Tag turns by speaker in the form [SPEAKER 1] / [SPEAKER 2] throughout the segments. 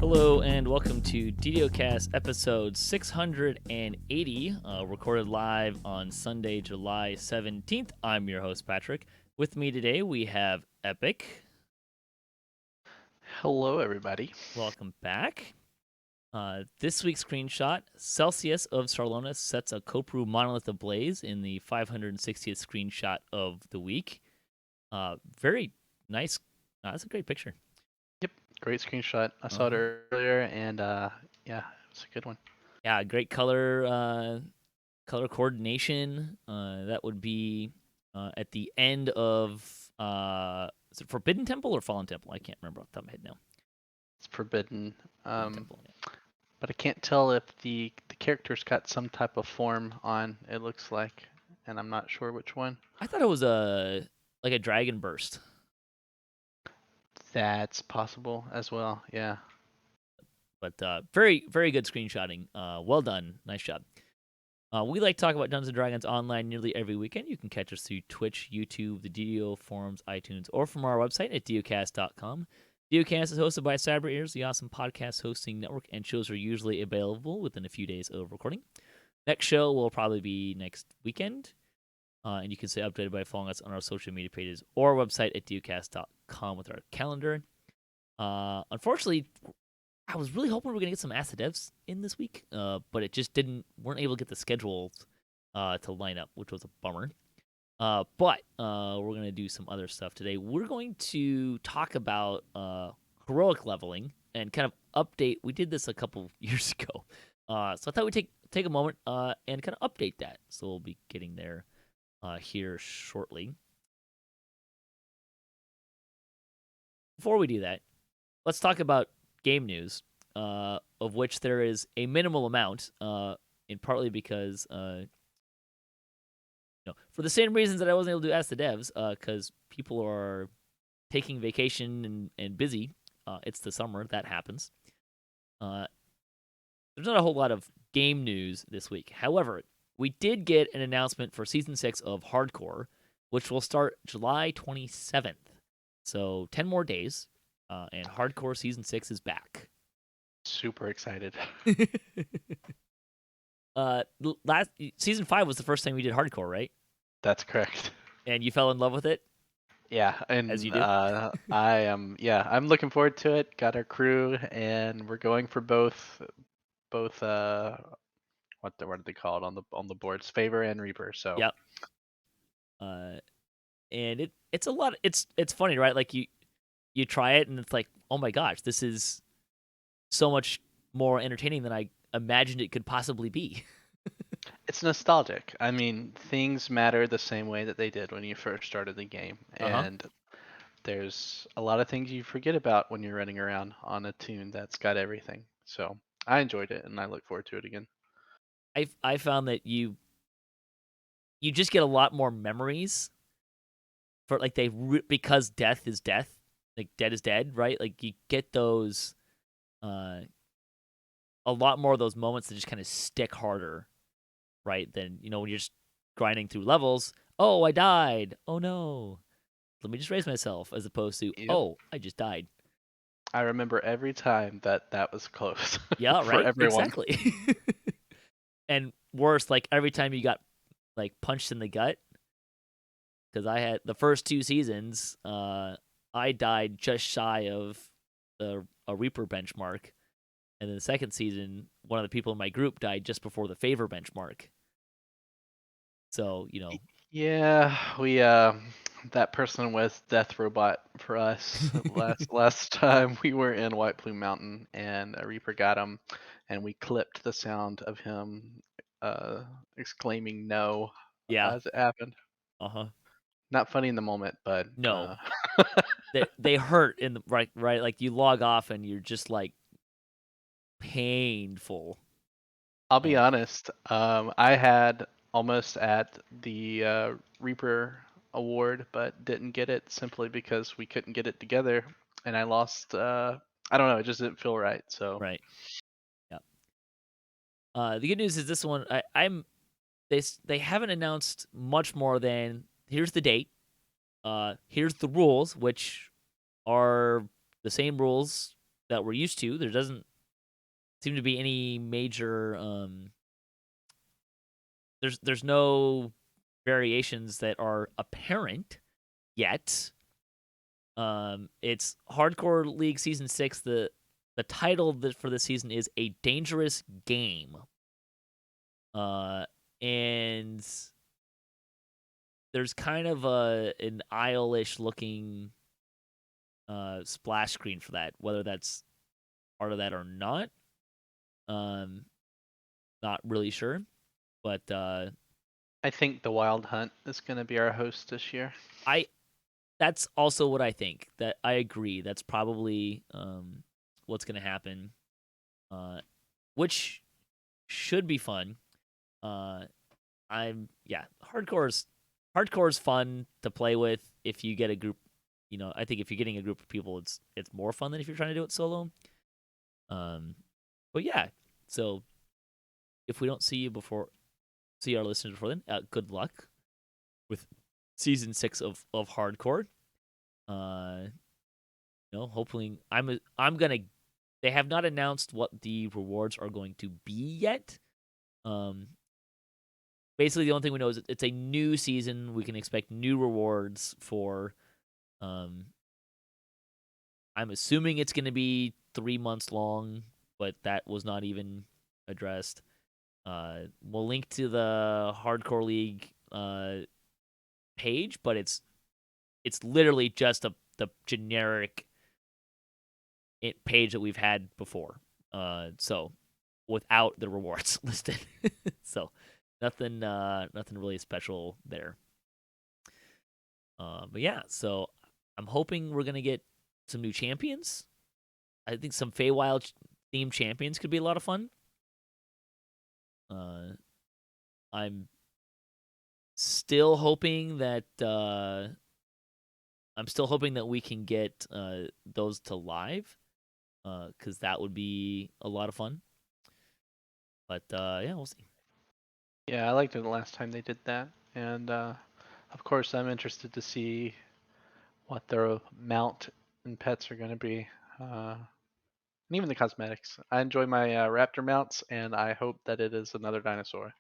[SPEAKER 1] Hello and welcome to DDOCast episode 680, recorded live on Sunday, July 17th. I'm your host, Patrick. With me today, we have Epic.
[SPEAKER 2] Hello, everybody.
[SPEAKER 1] Welcome back. This week's screenshot, Celsius of Sarlona sets a Kopru monolith ablaze in the 560th screenshot of the week. Very nice. That's a great picture.
[SPEAKER 2] Yep, great screenshot. I saw it earlier, and yeah, it's a good one.
[SPEAKER 1] Yeah, great color coordination. That would be at the end of is it Forbidden Temple or Fallen Temple? I can't remember off the top of my head now.
[SPEAKER 2] It's forbidden,
[SPEAKER 1] Forbidden Temple. Yeah.
[SPEAKER 2] but I can't tell if the character's got some type of form on. It looks like, and I'm not sure which one.
[SPEAKER 1] I thought it was like a dragon burst.
[SPEAKER 2] That's possible as well. Yeah.
[SPEAKER 1] But very very good screenshotting. Well done. Nice job. We like to talk about Dungeons & Dragons online nearly every weekend. You can catch us through Twitch, YouTube, the DDO forums, iTunes, or from our website at DDOcast.com. DDOcast is hosted by Cyber Ears, the awesome podcast hosting network, and shows are usually available within a few days of recording. Next show will probably be next weekend, and you can stay updated by following us on our social media pages or our website at DDOcast.com with our calendar. Unfortunately, I was really hoping we were gonna get some Acid Devs in this week, but it just weren't able to get the schedules to line up, which was a bummer. But we're gonna do some other stuff today. We're going to talk about heroic leveling and kind of update. We did this a couple years ago, so I thought we'd take a moment and kind of update that. So we'll be getting there here shortly. Before we do that, let's talk about game news, of which there is a minimal amount, and partly because, for the same reasons that I wasn't able to ask the devs, because people are taking vacation and busy. It's the summer, that happens. There's not a whole lot of game news this week. However, we did get an announcement for Season 6 of Hardcore, which will start July 27th. So 10 more days. And Hardcore Season 6 is back.
[SPEAKER 2] Super excited.
[SPEAKER 1] Last Season 5 was the first time we did Hardcore, right?
[SPEAKER 2] That's correct.
[SPEAKER 1] And you fell in love with it?
[SPEAKER 2] Yeah, and
[SPEAKER 1] As you do?
[SPEAKER 2] I am. Yeah, I'm looking forward to it. Got our crew, and we're going for both what do they call it on the boards? Favor and Reaper. So
[SPEAKER 1] Yep. And it's a lot. It's funny, right? Like you try it, and it's like, oh my gosh, this is so much more entertaining than I imagined it could possibly be.
[SPEAKER 2] it's nostalgic. I mean, things matter the same way that they did when you first started the game,
[SPEAKER 1] Uh-huh.
[SPEAKER 2] and there's a lot of things you forget about when you're running around on a tune that's got everything. So I enjoyed it, and I look forward to it again.
[SPEAKER 1] I found that you just get a lot more memories for like because death is death, like dead is dead, right? Like you get those a lot more of those moments that just kind of stick harder, right? Than when you're just grinding through levels. Oh, I died. Oh no. Let me just raise myself, as opposed to,
[SPEAKER 2] Yep.
[SPEAKER 1] oh, I just died.
[SPEAKER 2] I remember every time that was close
[SPEAKER 1] Yeah,
[SPEAKER 2] for
[SPEAKER 1] right?
[SPEAKER 2] everyone.
[SPEAKER 1] Exactly. And worse, like every time you got like punched in the gut, because I had the first two seasons, I died just shy of a Reaper benchmark, and then the second season, one of the people in my group died just before the favor benchmark. So
[SPEAKER 2] Yeah, we that person was Death Robot for us. Last time we were in White Plume Mountain and a Reaper got him, and we clipped the sound of him exclaiming no
[SPEAKER 1] yeah,
[SPEAKER 2] as it happened.
[SPEAKER 1] uh-huh.
[SPEAKER 2] Not funny in the moment, but
[SPEAKER 1] No, they hurt in the right. Like you log off and you're just like painful.
[SPEAKER 2] I'll be
[SPEAKER 1] Uh,
[SPEAKER 2] honest. I had almost at the Reaper award, but didn't get it simply because we couldn't get it together, and I lost. I don't know. It just didn't feel right. So
[SPEAKER 1] right. Yeah. The good news is this one. I'm they haven't announced much more than here's the date. Here's the rules, which are the same rules that we're used to. There doesn't seem to be any major there's no variations that are apparent yet. It's Hardcore League Season 6. The title for this season is A Dangerous Game. And there's kind of an Isle-ish looking splash screen for that, whether that's part of that or not. Not really sure, but
[SPEAKER 2] I think the Wild Hunt is going to be our host this year.
[SPEAKER 1] That's also what I think. That I agree. That's probably what's going to happen, which should be fun. Hardcore is fun to play with if you get a group. I think if you're getting a group of people, it's more fun than if you're trying to do it solo. But yeah, so if we don't see our listeners before then, good luck with season 6 of Hardcore. Hopefully, I'm gonna. They have not announced what the rewards are going to be yet. Basically, the only thing we know is it's a new season. We can expect new rewards for. I'm assuming it's going to be 3 months long, but that was not even addressed. We'll link to the Hardcore League page, but it's literally just the generic page that we've had before. So without the rewards listed. So nothing really special there. But yeah, so I'm hoping we're gonna get some new champions. I think some Feywild themed champions could be a lot of fun. I'm still hoping that we can get those to live, because that would be a lot of fun. But yeah, we'll see.
[SPEAKER 2] Yeah, I liked it the last time they did that, and of course I'm interested to see what their mount and pets are going to be, and even the cosmetics. I enjoy my raptor mounts, and I hope that it is another dinosaur.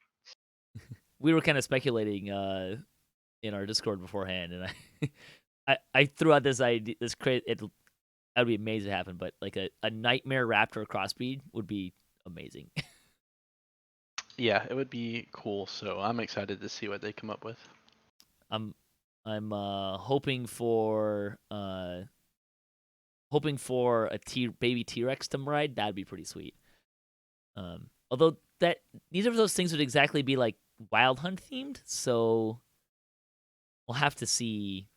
[SPEAKER 1] We were kind of speculating in our Discord beforehand, and I threw out this idea, this crazy. That would be amazing to happen, but like a nightmare raptor crossbreed would be amazing.
[SPEAKER 2] Yeah, it would be cool. So I'm excited to see what they come up with.
[SPEAKER 1] I'm hoping for a baby T-Rex to ride. That'd be pretty sweet. Although neither of those things would exactly be like Wild Hunt themed, so we'll have to see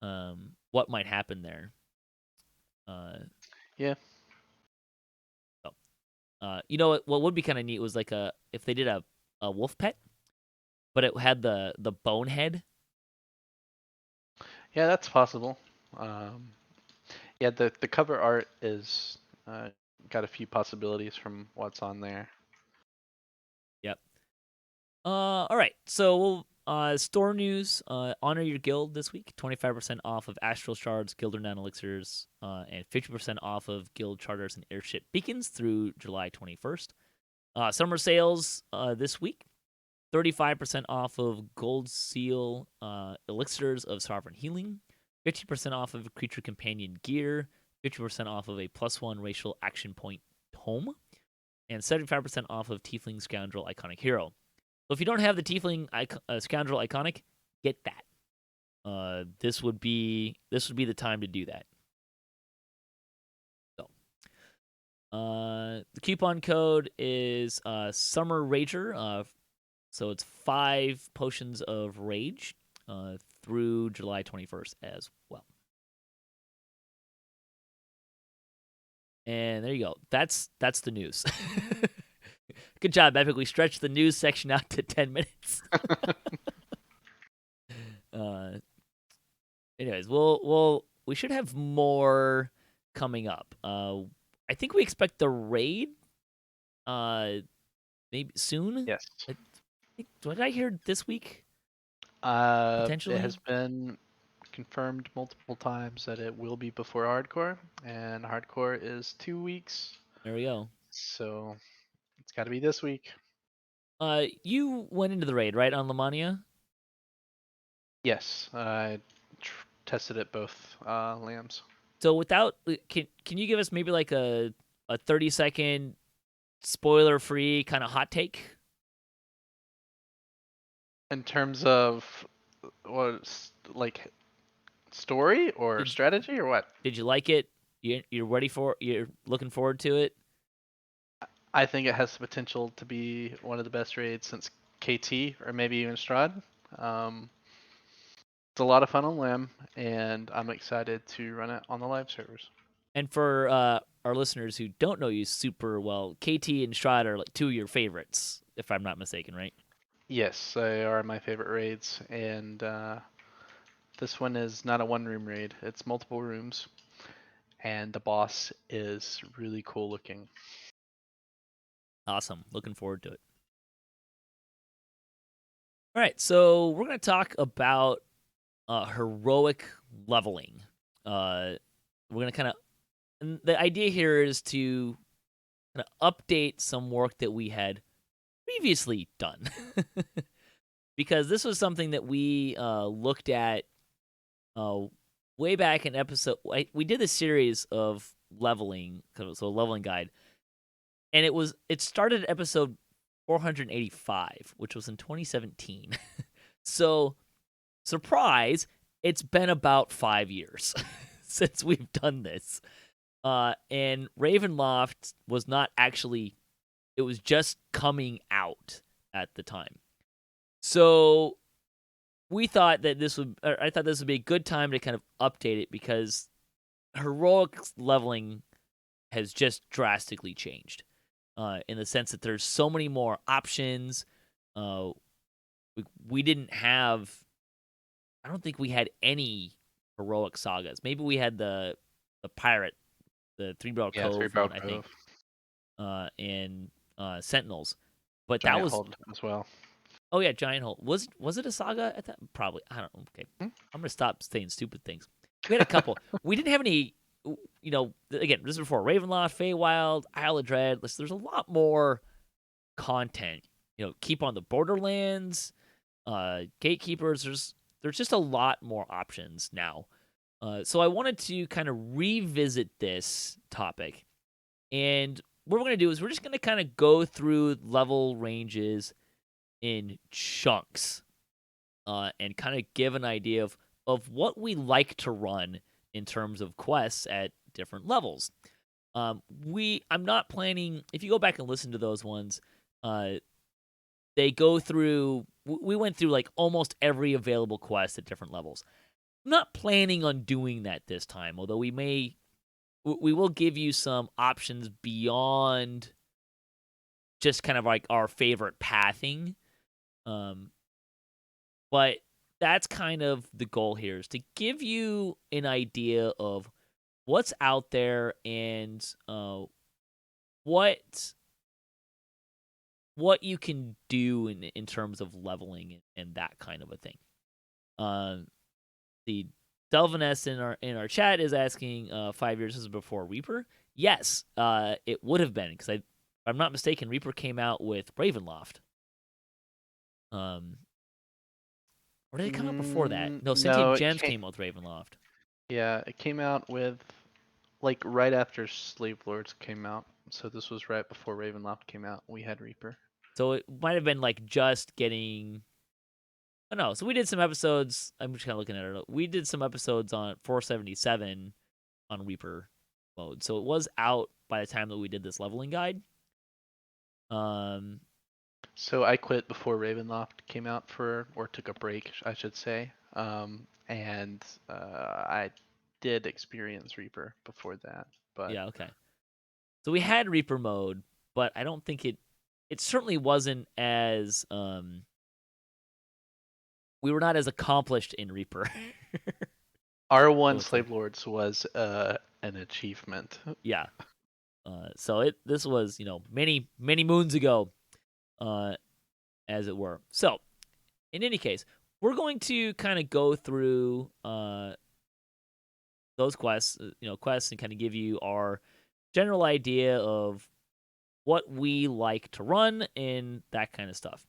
[SPEAKER 1] what might happen there.
[SPEAKER 2] Yeah.
[SPEAKER 1] So, what would be kind of neat was like if they did a wolf pet, but it had the bone head.
[SPEAKER 2] Yeah, that's possible. Yeah, the cover art is got a few possibilities from what's on there.
[SPEAKER 1] Yep. All right. So store news. Honor your guild this week. 25% off of Astral Shards, Guild Renown Elixirs, and 50% off of Guild Charters and Airship Beacons through July 21st. Summer sales this week. 35% off of Gold Seal Elixirs of Sovereign Healing. 50% off of Creature Companion Gear. 50% off of a +1 Racial Action Point Tome. And 75% off of Tiefling Scoundrel Iconic Hero. So if you don't have the Tiefling Scoundrel Iconic, get that. This would be the time to do that. So, the coupon code is Summer Rager. So it's 5 potions of rage through July 21st as well. And there you go. That's the news. Good job, Epic. We stretched the news section out to 10 minutes. Anyways, we should have more coming up. I think we expect the raid maybe soon.
[SPEAKER 2] Yes.
[SPEAKER 1] What did I hear this week?
[SPEAKER 2] It
[SPEAKER 1] Potentially.
[SPEAKER 2] has been confirmed multiple times that it will be before hardcore, and hardcore is 2 weeks,
[SPEAKER 1] There we go.
[SPEAKER 2] so it's got to be this week.
[SPEAKER 1] You went into the raid, right, on Lamania?
[SPEAKER 2] Yes, I tested it both lambs.
[SPEAKER 1] So without, can you give us maybe like a 30-second spoiler free kind of hot take?
[SPEAKER 2] In terms of what, like story or
[SPEAKER 1] Did
[SPEAKER 2] strategy or what?
[SPEAKER 1] did you like it? You're ready for? You're looking forward to it?
[SPEAKER 2] I think it has the potential to be one of the best raids since KT or maybe even Strahd. Um, it's a lot of fun on Lamb, and I'm excited to run it on the live servers.
[SPEAKER 1] And for our listeners who don't know you super well, KT and Strahd are like two of your favorites, if I'm not mistaken, right?
[SPEAKER 2] Yes, they are my favorite raids, and this one is not a one-room raid; it's multiple rooms, and the boss is really cool looking.
[SPEAKER 1] Awesome. Looking forward to it. All right, so we're going to talk about heroic leveling. We're going to kind of, and the idea here is to kind of update some work that we had previously done. Because this was something that we looked at uh, way back in episode. We did a series of leveling, so a leveling guide, and it started at episode 485, which was in 2017. So, surprise, it's been about 5 years since we've done this. And Ravenloft was not actually, it was just coming out at the time. So I thought this would be a good time to kind of update it because heroic leveling has just drastically changed. In the sense that there's so many more options. We didn't have. I don't think we had any heroic sagas. Maybe we had the pirate, the Three Barrel
[SPEAKER 2] Yeah, Three
[SPEAKER 1] Cove
[SPEAKER 2] Barrel
[SPEAKER 1] one, I think,
[SPEAKER 2] Cove,
[SPEAKER 1] and Sentinels. But that
[SPEAKER 2] Giant
[SPEAKER 1] was
[SPEAKER 2] Hold as well.
[SPEAKER 1] Oh yeah, Giant Hole. Was it a saga at that? Probably. I don't know. Okay,
[SPEAKER 2] Hmm?
[SPEAKER 1] I'm gonna stop saying stupid things. We had a couple. We didn't have any. Again, this is before Ravenloft, Feywild, Isle of Dread. There's a lot more content. Keep on the Borderlands, Gatekeepers. There's just a lot more options now. So I wanted to kind of revisit this topic, and what we're gonna do is we're just gonna kind of go through level ranges in chunks, and kind of give an idea of what we like to run in terms of quests at different levels. I'm not planning. If you go back and listen to those ones, they go through. We went through like almost every available quest at different levels. I'm not planning on doing that this time, although we will give you some options beyond just kind of like our favorite pathing. Um, But that's kind of the goal here, is to give you an idea of what's out there and what you can do in terms of leveling and that kind of a thing. The Delviness in our chat is asking, 5 years is before Reaper. Yes, it would have been, because if I'm not mistaken, Reaper came out with Ravenloft. Or did it come out before that? No, Sentient
[SPEAKER 2] No,
[SPEAKER 1] Gems came out with Ravenloft.
[SPEAKER 2] yeah, it came out with like right after Slave Lords came out. So this was right before Ravenloft came out. We had Reaper.
[SPEAKER 1] So it might have been like just getting. Oh no! So we did some episodes. I'm just kind of looking at it. We did some episodes on 477 on Reaper mode. So it was out by the time that we did this leveling guide. Um.
[SPEAKER 2] So I quit before Ravenloft came out or took a break, I should say. And I did experience Reaper before that, but
[SPEAKER 1] Yeah. Okay. So we had Reaper mode, but I don't think it. It certainly wasn't as. We were not as accomplished in Reaper.
[SPEAKER 2] R1
[SPEAKER 1] Let's say.
[SPEAKER 2] Slave Lords was an achievement.
[SPEAKER 1] Yeah. So this was many moons ago, as it were. So in any case, we're going to kind of go through those quests, and kind of give you our general idea of what we like to run and that kind of stuff.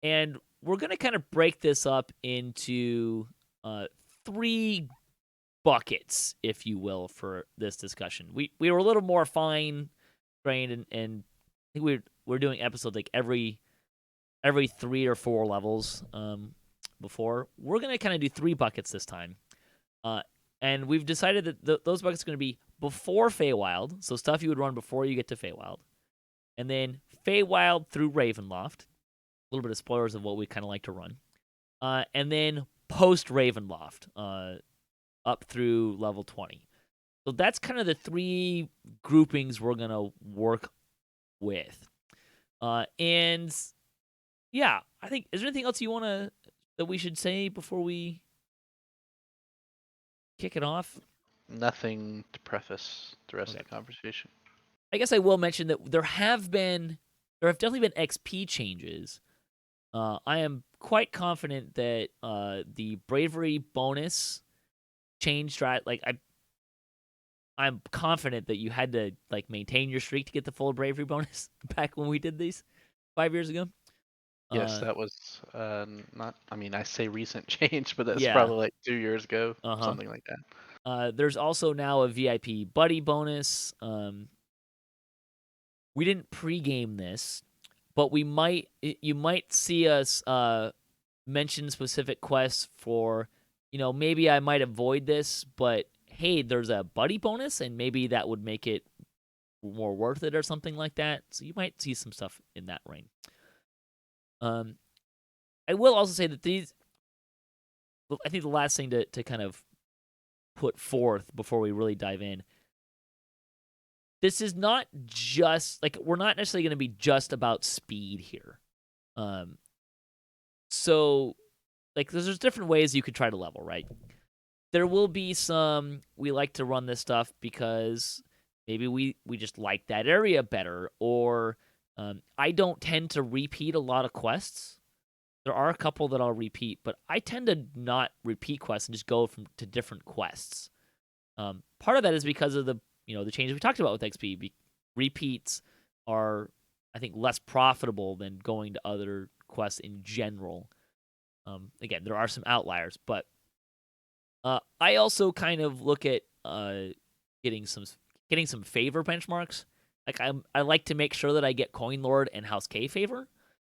[SPEAKER 1] And we're going to kind of break this up into 3 buckets, if you will, for this discussion. We were a little more fine grained, and I think we're doing episodes like every 3 or 4 levels before. We're going to kind of do 3 buckets this time. And we've decided that those buckets are going to be before Feywild, so stuff you would run before you get to Feywild. And then Feywild through Ravenloft. A little bit of spoilers of what we kind of like to run. And then post Ravenloft, up through level 20. So that's kind of the 3 groupings we're going to work with. And yeah, I think, is there anything else that we should say before we kick it off?
[SPEAKER 2] Nothing to preface the rest
[SPEAKER 1] Okay.
[SPEAKER 2] of the conversation.
[SPEAKER 1] I guess I will mention that there have definitely been XP changes. I am quite confident that the bravery bonus changed. I'm confident that you had to like maintain your streak to get the full bravery bonus back when we did these 5 years ago.
[SPEAKER 2] Yes, that was not. I mean, I say recent change, but that's
[SPEAKER 1] Yeah.
[SPEAKER 2] probably like 2 years ago,
[SPEAKER 1] Uh-huh.
[SPEAKER 2] something like that.
[SPEAKER 1] There's also now a VIP buddy bonus. We didn't pregame this, but you might see us mention specific quests for, maybe I might avoid this, but hey, there's a buddy bonus, and maybe that would make it more worth it or something like that. So you might see some stuff in that range. I will also say that I think the last thing to kind of put forth before we really dive in, this is not just, like, we're not necessarily going to be just about speed here. So, like, there's different ways you could try to level, right? There will be some, we like to run this stuff because maybe we just like that area better, or I don't tend to repeat a lot of quests. There are a couple that I'll repeat, but I tend to not repeat quests and just go to different quests. Part of that is because of the changes we talked about with XP. Repeats are, I think, less profitable than going to other quests in general. Again, there are some outliers, but I also kind of look at getting some favor benchmarks. Like I like to make sure that I get Coin Lord and House K favor,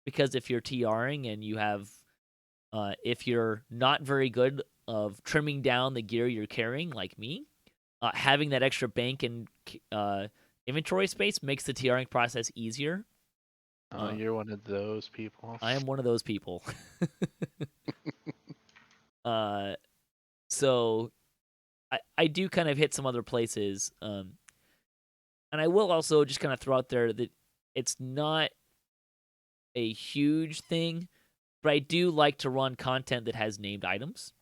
[SPEAKER 1] because if you're TRing and you have, if you're not very good of trimming down the gear you're carrying, like me, having that extra bank and inventory space makes the TRing process easier.
[SPEAKER 2] You're one of those people.
[SPEAKER 1] I am one of those people. So I do kind of hit some other places. And I will also just kind of throw out there that it's not a huge thing, but I do like to run content that has named items,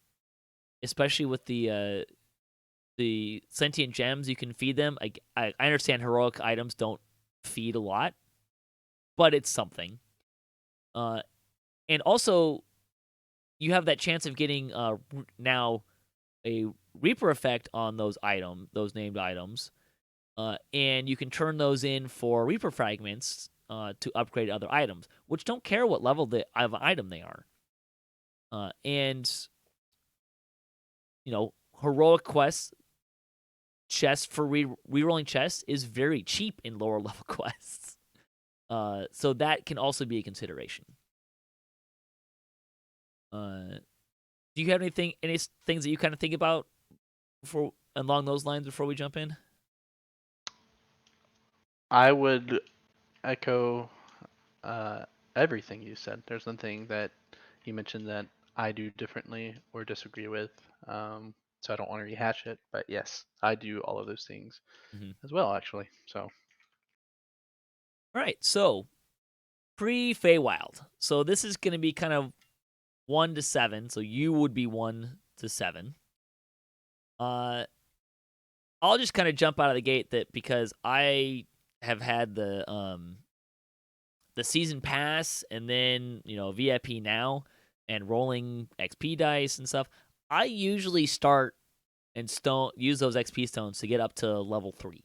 [SPEAKER 1] especially with the sentient gems. You can feed them. I understand heroic items don't feed a lot, but it's something. And also, you have that chance of getting now a Reaper effect on those named items, and you can turn those in for Reaper fragments to upgrade other items, which don't care what level of item they are. And heroic quests, chests for rerolling chests is very cheap in lower level quests. So that can also be a consideration. Do you have any things that you kind of think about along those lines before we jump in?
[SPEAKER 2] I would echo everything you said. There's nothing that you mentioned that I do differently or disagree with. So I don't want to rehash it. But yes, I do all of those things as well, actually. So.
[SPEAKER 1] All right, so pre-Feywild. So this is going to be kind of 1 to 7. So you would be 1 to 7. I'll just kind of jump out of the gate that because I have had the season pass and then VIP now, and rolling XP dice and stuff, I usually start and use those XP stones to get up to level 3.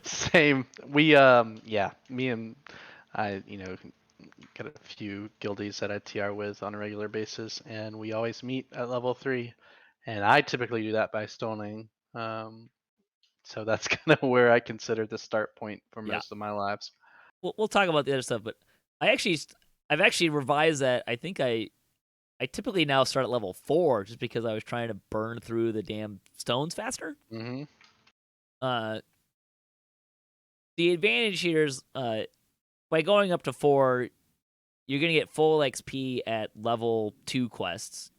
[SPEAKER 2] Same. We yeah, me and I, got a few guildies that I TR with on a regular basis, and we always meet at level 3. And I typically do that by stoning. So that's kind of where I consider the start point for
[SPEAKER 1] Yeah,
[SPEAKER 2] most of my lives.
[SPEAKER 1] we'll talk about the other stuff, but I've actually revised that. I think I typically now start at level 4 just because I was trying to burn through the damn stones faster.
[SPEAKER 2] Hmm.
[SPEAKER 1] Uh, the advantage here is by going up to 4, you're gonna get full XP at level 2 quests.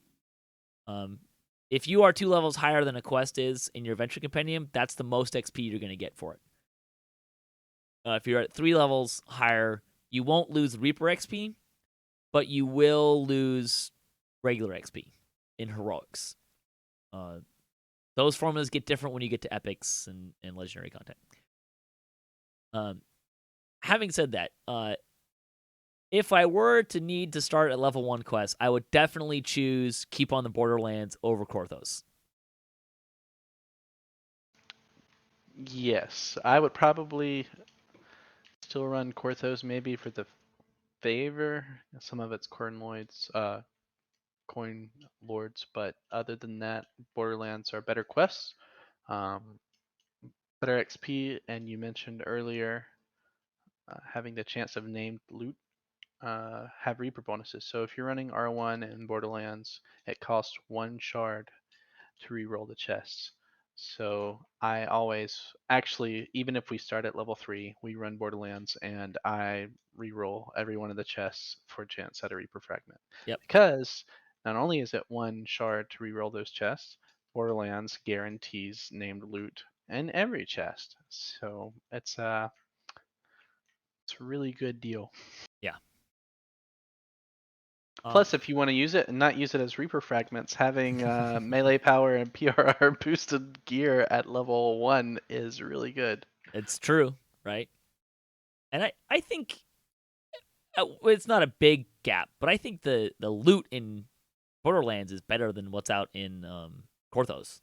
[SPEAKER 1] If you are 2 levels higher than a quest is in your adventure compendium, that's the most XP you're gonna get for it. If you're at 3 levels higher, you won't lose Reaper XP, but you will lose regular XP in heroics. Those formulas get different when you get to epics and legendary content. Having said that, if I were to need to start at level 1 quest, I would definitely choose Keep on the Borderlands over Korthos.
[SPEAKER 2] Yes, I would probably still run Korthos maybe for the favor. Some of it's coin lords, but other than that, Borderlands are better quests, um, better XP, and you mentioned earlier having the chance of named loot have Reaper bonuses. So if you're running R1 in Borderlands, it costs 1 shard to reroll the chests. So I always, actually, even if we start at level 3, we run Borderlands and I reroll every one of the chests for a chance at a Reaper fragment.
[SPEAKER 1] Yep.
[SPEAKER 2] Because not only is it 1 shard to reroll those chests, Borderlands guarantees named loot in every chest. So it's a really good deal.
[SPEAKER 1] Yeah.
[SPEAKER 2] Plus, if you want to use it and not use it as Reaper fragments, having melee power and PRR boosted gear at level 1 is really good.
[SPEAKER 1] It's true, right? And I think it's not a big gap, but I think the loot in Borderlands is better than what's out in Korthos.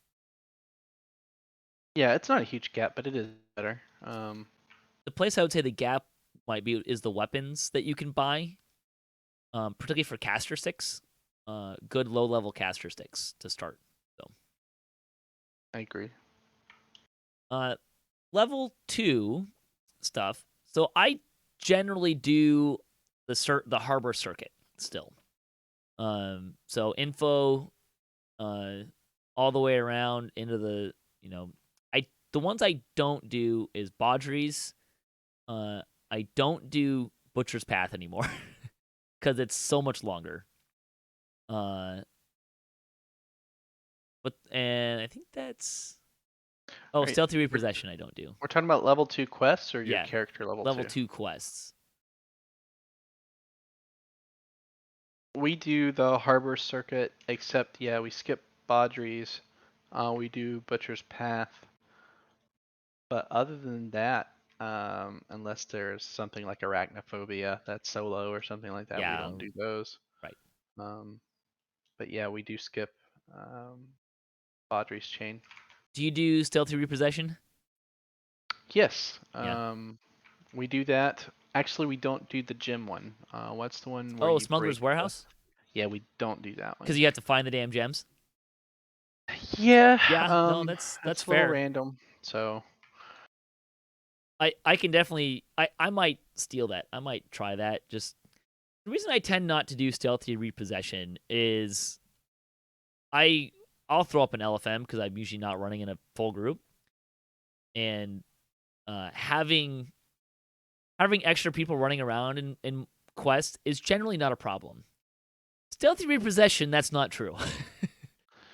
[SPEAKER 2] Yeah, it's not a huge gap, but it is better.
[SPEAKER 1] The place I would say the gap might be is the weapons that you can buy, particularly for caster sticks. Good low level caster sticks to start. So,
[SPEAKER 2] I agree.
[SPEAKER 1] level 2 stuff. So I generally do the harbor circuit still. So info, all the way around into the ones I don't do is Baudry's. I don't do Butcher's Path anymore because it's so much longer. And I think that's
[SPEAKER 2] Right.
[SPEAKER 1] Stealthy
[SPEAKER 2] We're,
[SPEAKER 1] Repossession I don't do.
[SPEAKER 2] we're talking about level 2 quests or your
[SPEAKER 1] Yeah,
[SPEAKER 2] character level
[SPEAKER 1] level
[SPEAKER 2] 2?
[SPEAKER 1] 2 quests.
[SPEAKER 2] We do the harbor circuit, except, yeah, we skip Baudry's. We do Butcher's Path. But other than that, unless there's something like arachnophobia that's solo or something like that, we
[SPEAKER 1] Yeah,
[SPEAKER 2] don't do those.
[SPEAKER 1] right.
[SPEAKER 2] Um, but yeah, we do skip Baudry's chain.
[SPEAKER 1] Do you do Stealthy Repossession?
[SPEAKER 2] Yes,
[SPEAKER 1] Yeah.
[SPEAKER 2] we do that. Actually, we don't do the gym one. What's the one where
[SPEAKER 1] Oh,
[SPEAKER 2] you
[SPEAKER 1] Smuggler's
[SPEAKER 2] break the?
[SPEAKER 1] Warehouse?
[SPEAKER 2] Yeah, we don't do that
[SPEAKER 1] Because
[SPEAKER 2] one.
[SPEAKER 1] you have to find the damn gems.
[SPEAKER 2] Yeah,
[SPEAKER 1] Yeah, no, that's
[SPEAKER 2] it's a little
[SPEAKER 1] fair.
[SPEAKER 2] random. So
[SPEAKER 1] I can definitely I might steal that. I might try that. Just the reason I tend not to do Stealthy Repossession is I I'll throw up an LFM because I'm usually not running in a full group, and having extra people running around in quest is generally not a problem. Stealthy Repossession, that's not true.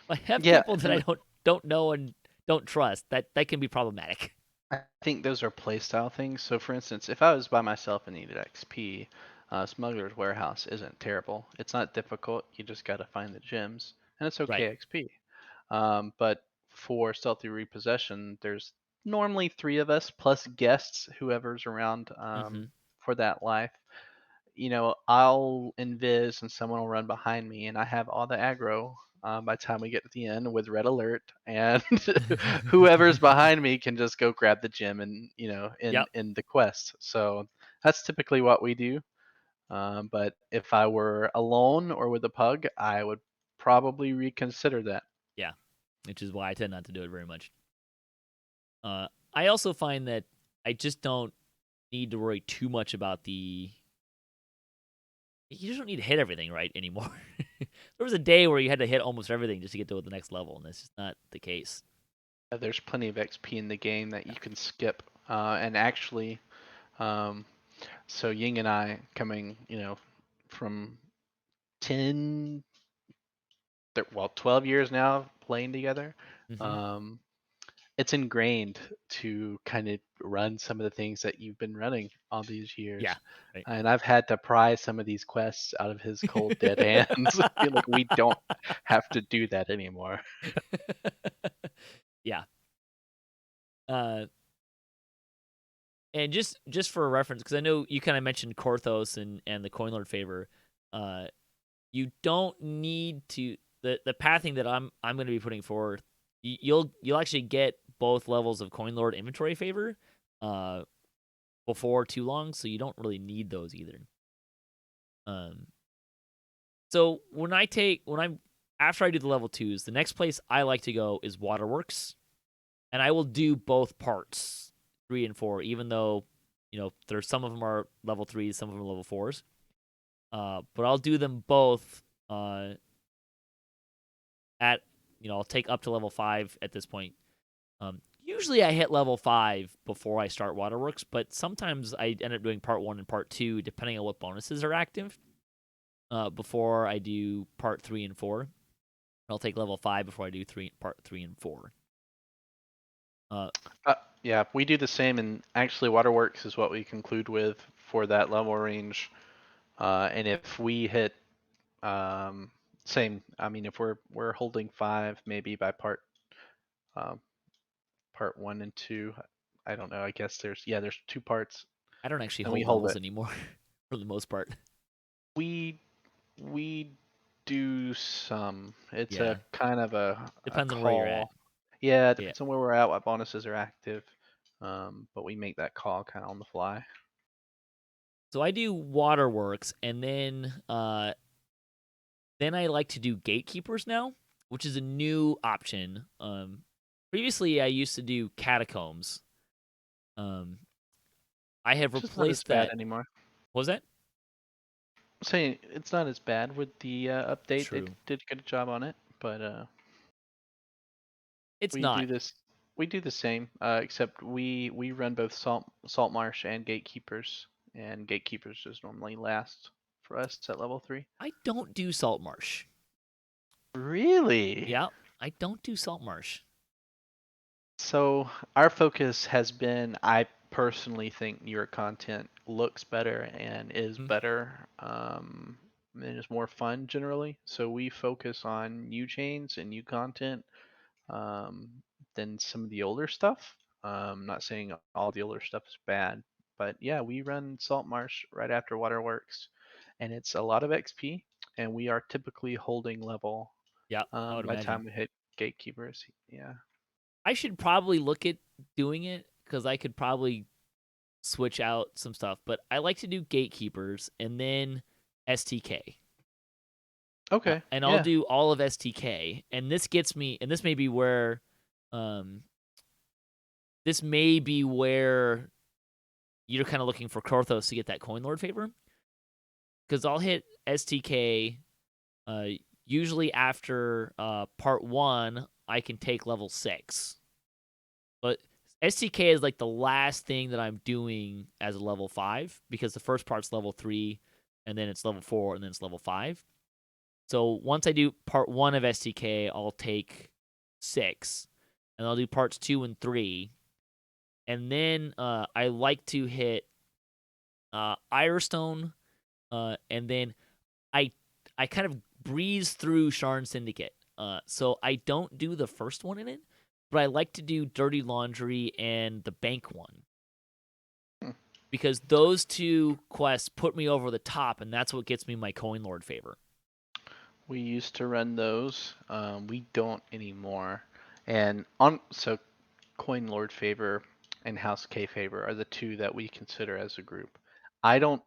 [SPEAKER 1] I have
[SPEAKER 2] yeah,
[SPEAKER 1] people that I don't know and don't trust. That can be problematic.
[SPEAKER 2] I think those are playstyle things. So, for instance, if I was by myself and needed XP, Smuggler's Warehouse isn't terrible. It's not difficult. You just got to find the gems, and it's okay
[SPEAKER 1] Right.
[SPEAKER 2] XP. But for Stealthy Repossession, there's normally 3 of us plus guests, whoever's around
[SPEAKER 1] Mm-hmm.
[SPEAKER 2] for that life. I'll invis and someone will run behind me, and I have all the aggro by the time we get to the end with red alert, and whoever's behind me can just go grab the gem and in
[SPEAKER 1] Yep.
[SPEAKER 2] in the quest. So that's typically what we do. But if I were alone or with a pug, I would probably reconsider that.
[SPEAKER 1] Yeah. Which is why I tend not to do it very much. I also find that I just don't need to worry too much about the. You just don't need to hit everything right anymore. There was a day where you had to hit almost everything just to get to the next level, and that's just not the case.
[SPEAKER 2] There's plenty of XP in the game that
[SPEAKER 1] Yeah.
[SPEAKER 2] you can skip, and actually, um, so Ying and I coming, from 10, 12 years now playing together.
[SPEAKER 1] Mm-hmm.
[SPEAKER 2] Um, it's ingrained to kind of run some of the things that you've been running all these
[SPEAKER 1] Yeah.
[SPEAKER 2] years.
[SPEAKER 1] Right.
[SPEAKER 2] And I've had to pry some of these quests out of his cold dead hands. I feel like we don't have to do that anymore.
[SPEAKER 1] Yeah. Uh, and just for a reference, because I know you kind of mentioned Korthos and the Coin Lord favor. Uh, you don't need to the pathing that I'm going to be putting forward. You'll actually get both levels of Coin Lord inventory favor, uh, before too long, so you don't really need those either. Um, so when I'm after I do the level 2s, the next place I like to go is Waterworks, and I will do both parts 3 and 4, even though there's some of them are level 3s, some of them are level 4s. But I'll do them both. At I'll take up to level 5 at this point. Usually I hit level 5 before I start Waterworks, but sometimes I end up doing part 1 and part 2 depending on what bonuses are active. Before I do part 3 and 4, I'll take level 5 before I do part 3 and 4. Uh,
[SPEAKER 2] Yeah, we do the same, and actually, Waterworks is what we conclude with for that level range. And if we hit same, I mean, if we're holding 5, maybe by um, part 1 and 2. I don't know. I guess there's 2 parts,
[SPEAKER 1] I don't actually
[SPEAKER 2] and we
[SPEAKER 1] hold
[SPEAKER 2] hold
[SPEAKER 1] levels
[SPEAKER 2] it.
[SPEAKER 1] anymore for the most part.
[SPEAKER 2] We we do some. It's a
[SPEAKER 1] Yeah,
[SPEAKER 2] kind of a
[SPEAKER 1] depends on where you're at.
[SPEAKER 2] call. Yeah, it
[SPEAKER 1] Yeah.
[SPEAKER 2] depends on where we're at, what bonuses are active. But we make that call kind of on the fly.
[SPEAKER 1] So I do Waterworks, and then I like to do Gatekeepers now, which is a new option. Previously I used to do Catacombs. Um, I have
[SPEAKER 2] It's just not as
[SPEAKER 1] replaced
[SPEAKER 2] bad
[SPEAKER 1] that.
[SPEAKER 2] anymore.
[SPEAKER 1] What was that?
[SPEAKER 2] I'm saying it's not as bad with the update. They
[SPEAKER 1] True.
[SPEAKER 2] did a good job on it, but
[SPEAKER 1] It's
[SPEAKER 2] we do
[SPEAKER 1] not.
[SPEAKER 2] this. We do the same, except we run both Salt Marsh and Gatekeepers, and Gatekeepers just normally last for us at level 3.
[SPEAKER 1] I don't do Saltmarsh.
[SPEAKER 2] Really?
[SPEAKER 1] Yeah, I don't do Saltmarsh.
[SPEAKER 2] So our focus has been, I personally think your content looks better and is
[SPEAKER 1] Hmm.
[SPEAKER 2] better, and is more fun generally. So we focus on new chains and new content um, than some of the older stuff. Not saying all the older stuff is bad, but yeah, we run Salt Marsh right after Waterworks, and it's a lot of XP, and we are typically holding level
[SPEAKER 1] Yeah, I would
[SPEAKER 2] by the
[SPEAKER 1] imagine.
[SPEAKER 2] time we hit Gatekeepers. Yeah.
[SPEAKER 1] I should probably look at doing it because I could probably switch out some stuff. But I like to do Gatekeepers and then STK.
[SPEAKER 2] Okay.
[SPEAKER 1] And I'll
[SPEAKER 2] Yeah.
[SPEAKER 1] do all of STK. And this may be where, um, this may be where you're kind of looking for Korthos to get that Coin Lord favor. Because I'll hit STK, uh, usually after part 1, I can take level 6. But STK is like the last thing that I'm doing as a level 5 because the first part's level 3, and then it's level 4, and then it's level 5. So once I do part 1 of STK, I'll take 6, and I'll do parts 2 and 3. And then I like to hit Irestone, and then I I kind of breeze through Sharn Syndicate. So I don't do the first one in it, but I like to do Dirty Laundry and the bank one.
[SPEAKER 2] Hmm.
[SPEAKER 1] because those two quests put me over the top, and that's what gets me my Coin Lord favor.
[SPEAKER 2] We used to run those. We don't anymore. And on so Coin Lord favor and House K favor are the two that we consider as a group. I don't.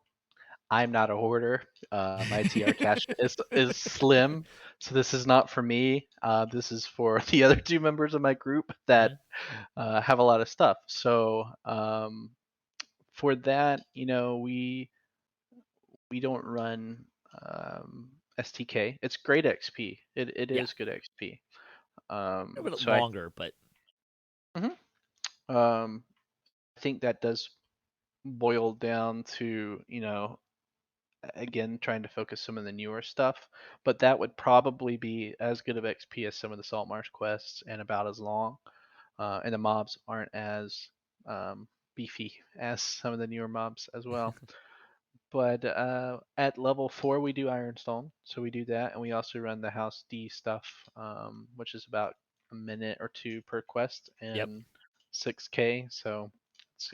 [SPEAKER 2] I'm not a hoarder. My TR cache is slim, so this is not for me. This is for the other two members of my group that
[SPEAKER 1] Mhm.
[SPEAKER 2] have a lot of stuff. So for that, we don't run STK. It's great XP. It
[SPEAKER 1] Yeah,
[SPEAKER 2] is good XP.
[SPEAKER 1] a bit
[SPEAKER 2] So I
[SPEAKER 1] longer, but
[SPEAKER 2] Mhm. um, I think that does boil down to again trying to focus some of the newer stuff, but that would probably be as good of XP as some of the Salt Marsh quests and about as long. And the mobs aren't as beefy as some of the newer mobs as well. But at level 4, we do Ironstone, so we do that, and we also run the House D stuff, which is about a minute or two per quest
[SPEAKER 1] yep.
[SPEAKER 2] and 6K, so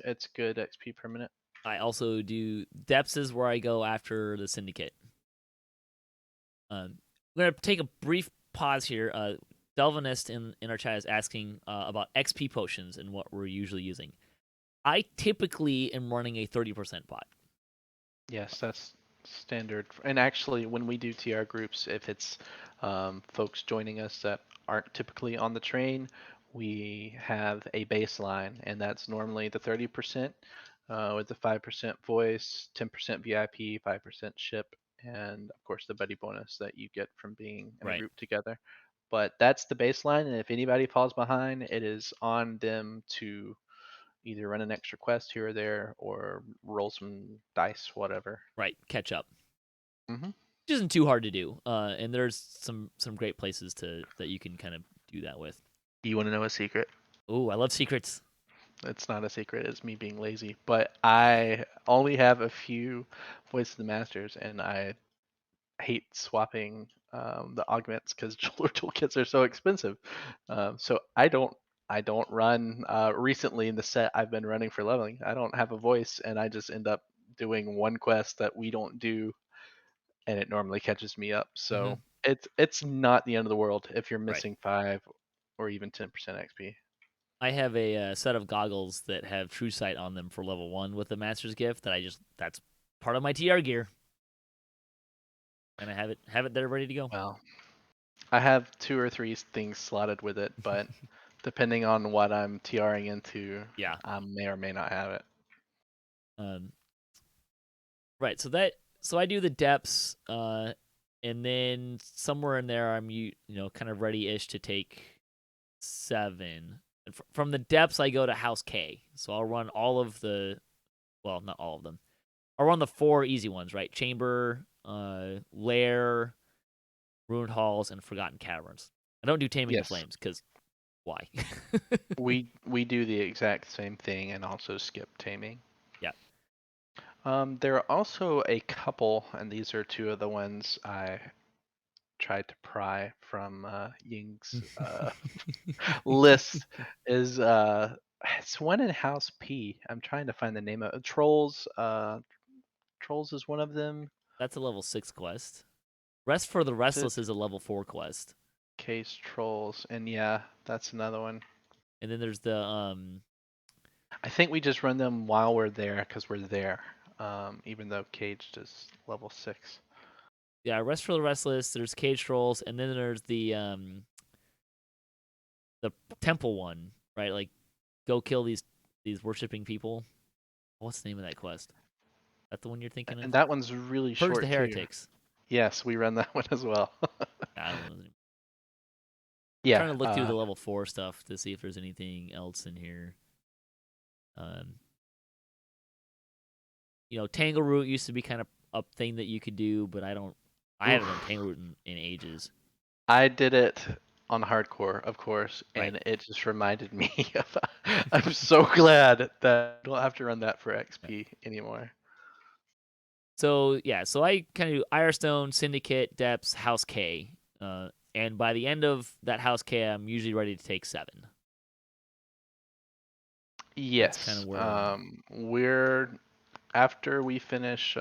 [SPEAKER 2] it's good XP per minute.
[SPEAKER 1] I also do depths is where I go after the syndicate. We're gonna take a brief pause here. Delvinist in our chat is asking about XP potions and what we're usually using. I typically am running a 30% pot.
[SPEAKER 2] Yes, that's standard. And actually, when we do TR groups, if it's folks joining us that aren't typically on the train, we have a baseline, and that's normally the 30% with the 5% voice, 10% VIP, 5% ship, and of course the buddy bonus that you get from being in a
[SPEAKER 1] Right.
[SPEAKER 2] group together. But that's the baseline, and if anybody falls behind, it is on them to either run an extra quest here or there or roll some dice, whatever.
[SPEAKER 1] Right. Catch up.
[SPEAKER 2] Hmm.
[SPEAKER 1] Which isn't too hard to do. And there's some great places to that you can kind of do that with.
[SPEAKER 2] You want to know a secret?
[SPEAKER 1] Oh, I love secrets.
[SPEAKER 2] It's not a secret. It's me being lazy. But I only have a few Voice of the Masters, and I hate swapping the augments because Jeweler toolkits are so expensive. So I don't run. Recently in the set I've been running for leveling, I don't have a voice, and I just end up doing one quest that we don't do, and it normally catches me up.
[SPEAKER 1] Hmm.
[SPEAKER 2] So it's not the end of the world if you're
[SPEAKER 1] Right.
[SPEAKER 2] missing 5 or even 10% XP.
[SPEAKER 1] I have a set of goggles that have True Sight on them for level 1 with the Master's Gift that's part of my TR gear, and I have it there ready to go.
[SPEAKER 2] Well, I have 2 or 3 things slotted with it, but depending on what I'm TRing into,
[SPEAKER 1] Yeah.
[SPEAKER 2] I may or may not have it.
[SPEAKER 1] Um, right. So I do the depths, and then somewhere in there I'm kind of ready-ish to take 7. And from the depths I go to House K. So I'll run all of the well, not all of them. I'll run the 4 easy ones, right? Chamber, Lair, Ruined Halls, and Forgotten Caverns. I don't do Taming the
[SPEAKER 2] Yes,
[SPEAKER 1] Flames because why?
[SPEAKER 2] we do the exact same thing and also skip taming.
[SPEAKER 1] Yeah.
[SPEAKER 2] There are also a couple, and these are two of the ones I tried to pry from Ying's list. Is it's one in House P. I'm trying to find the name of Trolls. Trolls is one of them.
[SPEAKER 1] That's a level 6 quest. Rest for the
[SPEAKER 2] Is it?
[SPEAKER 1] Restless is a level 4 quest.
[SPEAKER 2] Case Trolls, and yeah, that's another one.
[SPEAKER 1] And then there's the
[SPEAKER 2] I think we just run them while we're there because we're there, even though Caged is level 6.
[SPEAKER 1] yeah, Rest for the Restless, there's Cage Trolls, and then there's the temple one, right? Like go kill these worshipping people. What's the name of that quest? Is that the one you're thinking
[SPEAKER 2] And
[SPEAKER 1] of?
[SPEAKER 2] that one's really
[SPEAKER 1] Purge the
[SPEAKER 2] short too.
[SPEAKER 1] heretics.
[SPEAKER 2] Yes, we run that one as well.
[SPEAKER 1] I don't know. I'm
[SPEAKER 2] Yeah,
[SPEAKER 1] trying to look through the level 4 stuff to see if there's anything else in here. Um, Tangle Root used to be kind of a thing that you could do, but I haven't done
[SPEAKER 2] oof.
[SPEAKER 1] Tangle Root in ages.
[SPEAKER 2] I did it on hardcore, of course,
[SPEAKER 1] Right.
[SPEAKER 2] and it just reminded me of. I'm so glad that I don't have to run that for
[SPEAKER 1] Yeah.
[SPEAKER 2] XP anymore.
[SPEAKER 1] So yeah, so I kind of do Irestone, Syndicate, Depths, House K, and by the end of that House K, I'm usually ready to take 7. That's kind
[SPEAKER 2] Yes,
[SPEAKER 1] of where we're at.
[SPEAKER 2] we're. After we finish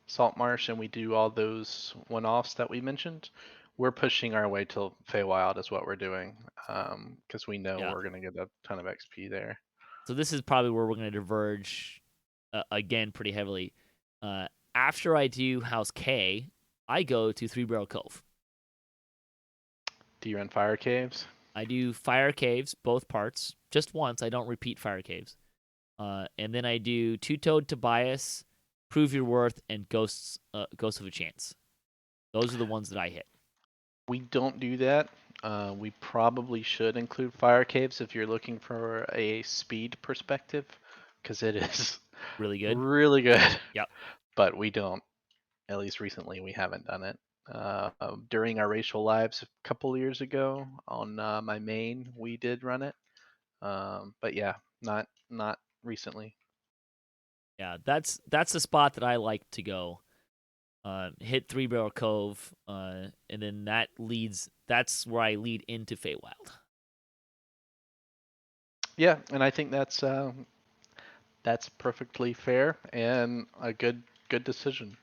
[SPEAKER 2] Salt Marsh and we do all those one-offs that we mentioned, we're pushing our way to Feywild is what we're doing, because we know
[SPEAKER 1] Yeah.
[SPEAKER 2] we're gonna get a ton of XP there.
[SPEAKER 1] So this is probably where we're going to diverge again pretty heavily. After I do House K, I go to Three Barrel Cove.
[SPEAKER 2] Do you run Fire Caves?
[SPEAKER 1] I do Fire Caves, both parts, just once. I don't repeat Fire Caves. And then I do Two-Toed Tobias, Prove Your Worth, and Ghosts of a Chance. Those are the ones that I hit.
[SPEAKER 2] We don't do that. We probably should include Fire Caves if you're looking for a speed perspective, because it is
[SPEAKER 1] Really good.
[SPEAKER 2] really good.
[SPEAKER 1] Yep.
[SPEAKER 2] But we don't. At least recently, we haven't done it. During our racial lives a couple years ago on my main, we did run it. But yeah, not recently.
[SPEAKER 1] Yeah, that's the spot that I like to go. Hit Three Barrel Cove, and then that's where I lead into Feywild.
[SPEAKER 2] Yeah, and I think that's perfectly fair and a good decision.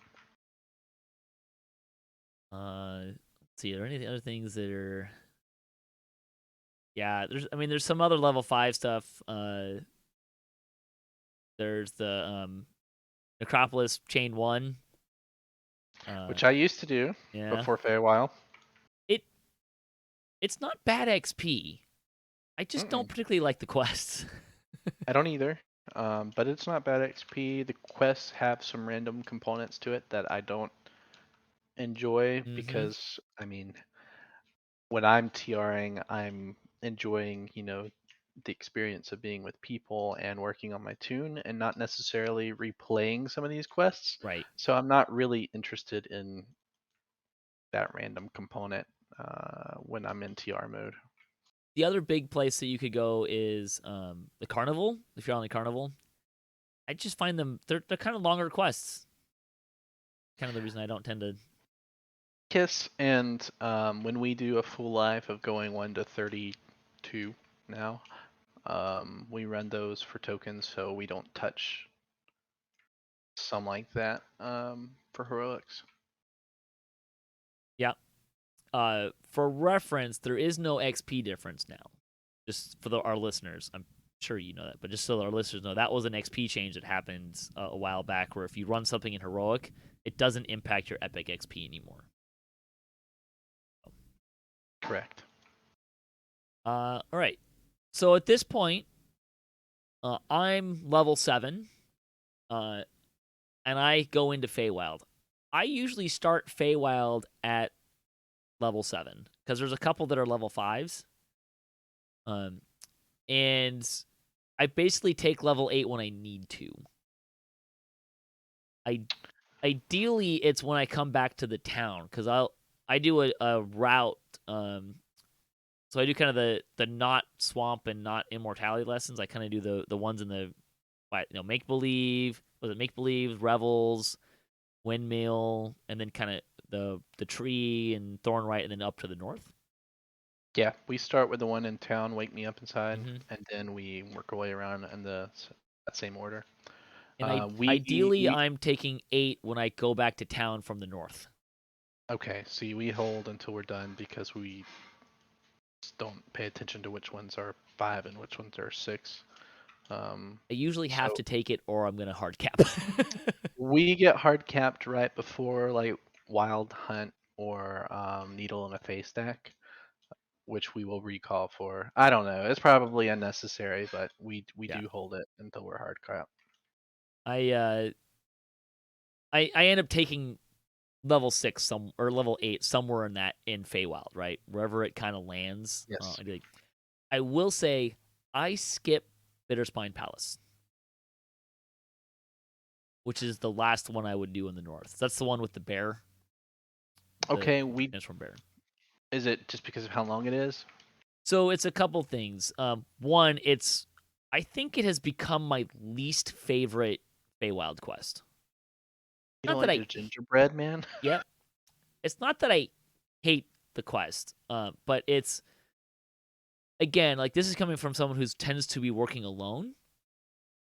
[SPEAKER 1] Let's see, are there any other things that are? Yeah, there's some other level 5 stuff. There's the Necropolis Chain 1.
[SPEAKER 2] Which I used to do
[SPEAKER 1] Yeah,
[SPEAKER 2] before Feywild.
[SPEAKER 1] it it's not bad XP. I just don't
[SPEAKER 2] Mm-mm.
[SPEAKER 1] particularly like the quests.
[SPEAKER 2] I don't either. But it's not bad XP. The quests have some random components to it that I don't enjoy
[SPEAKER 1] Mm-hmm.
[SPEAKER 2] because, I mean, when I'm TRing, I'm enjoying, the experience of being with people and working on my tune and not necessarily replaying some of these quests.
[SPEAKER 1] Right.
[SPEAKER 2] So I'm not really interested in that random component when I'm in TR mode.
[SPEAKER 1] The other big place that you could go is the Carnival. If you're on the Carnival, I just find they're kind of longer quests. Kind of the reason I don't tend to.
[SPEAKER 2] Kiss, and when we do a full life of going 1 to 32 now, we run those for tokens, so we don't touch some like that for heroics.
[SPEAKER 1] Yeah. For reference, there is no XP difference now. Just for our listeners, I'm sure you know that, but just so our listeners know, that was an XP change that happened a while back, where if you run something in heroic, it doesn't impact your epic XP anymore.
[SPEAKER 2] Correct.
[SPEAKER 1] All right. So at this point, I'm level 7, and I go into Feywild. I usually start Feywild at level 7 because there's a couple that are level 5s. And I basically take level 8 when I need to. I Ideally it's when I come back to the town because I do a route. So I do kind of the not swamp and not immortality lessons. I kind of do the ones in the make believe. Was it make believe, revels, windmill, and then kind of the tree and thornright, and then up to the north.
[SPEAKER 2] Yeah, we start with the one in town, Wake Me Up Inside,
[SPEAKER 1] Mm-hmm.
[SPEAKER 2] and then we work our way around in that same order.
[SPEAKER 1] And
[SPEAKER 2] We
[SPEAKER 1] ideally
[SPEAKER 2] we
[SPEAKER 1] I'm taking 8 when I go back to town from the north.
[SPEAKER 2] Okay, see, we hold until we're done because we just don't pay attention to which ones are 5 and which ones are 6.
[SPEAKER 1] I usually have
[SPEAKER 2] So
[SPEAKER 1] to take it or I'm gonna hard cap.
[SPEAKER 2] we get hard capped right before like Wild Hunt or Needle in a Face stack, which we will recall for. I don't know. It's probably unnecessary, but we
[SPEAKER 1] Yeah.
[SPEAKER 2] do hold it until we're hard capped.
[SPEAKER 1] I I end up taking level 6 or level 8 somewhere in Feywild, right? Wherever it kind of lands.
[SPEAKER 2] Yes.
[SPEAKER 1] I will say I skip Bitterspine Palace, which is the last one I would do in the north. That's the one with the bear. The
[SPEAKER 2] Okay, we
[SPEAKER 1] transform bear.
[SPEAKER 2] is it just because of how long it is?
[SPEAKER 1] So it's a couple things. One, I think it has become my least favorite Feywild quest.
[SPEAKER 2] You
[SPEAKER 1] Not
[SPEAKER 2] don't
[SPEAKER 1] that
[SPEAKER 2] like
[SPEAKER 1] I
[SPEAKER 2] the gingerbread man?
[SPEAKER 1] Yep. It's not that I hate the quest, but it's again like this is coming from someone who tends to be working alone,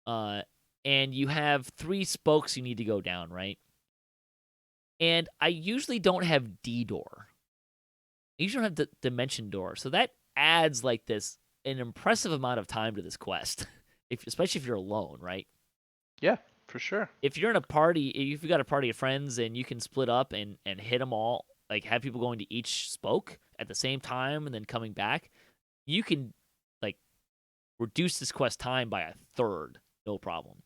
[SPEAKER 1] uh, and you have 3 spokes you need to go down, right? And I usually don't have D door. I usually don't have the dimension door, so that adds like this an impressive amount of time to this quest, especially if you're alone, right?
[SPEAKER 2] Yeah, for sure.
[SPEAKER 1] If you're in a party, if you've got a party of friends and you can split up and hit them all, like have people going to each spoke at the same time and then coming back, you can like reduce this quest time by a third, no problem.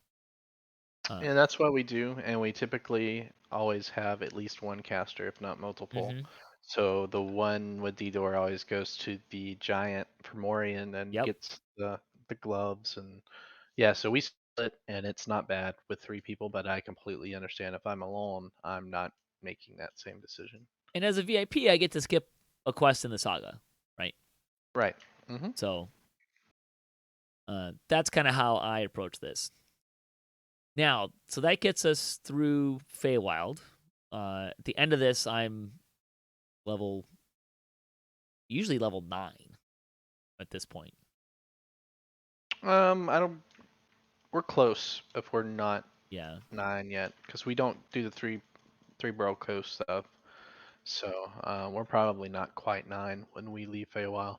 [SPEAKER 1] Uh,
[SPEAKER 2] And that's what we do, and we typically always have at least one caster, if not multiple.
[SPEAKER 1] mm-hmm.
[SPEAKER 2] So the one with D-Door always goes to the giant Primorian and
[SPEAKER 1] Yep.
[SPEAKER 2] gets the gloves, and yeah, so we split, and it's not bad with 3 people, but I completely understand if I'm alone, I'm not making that same decision.
[SPEAKER 1] And as a VIP, I get to skip a quest in the saga, right?
[SPEAKER 2] Right. Hmm.
[SPEAKER 1] So that's kind of how I approach this. Now, so that gets us through Feywild. At the end of this, I'm level, usually level 9 at this point.
[SPEAKER 2] I don't. We're close if we're not
[SPEAKER 1] Yeah.
[SPEAKER 2] 9 yet, because we don't do the three bro coast stuff. So we're probably not quite 9 when we leave Feywild.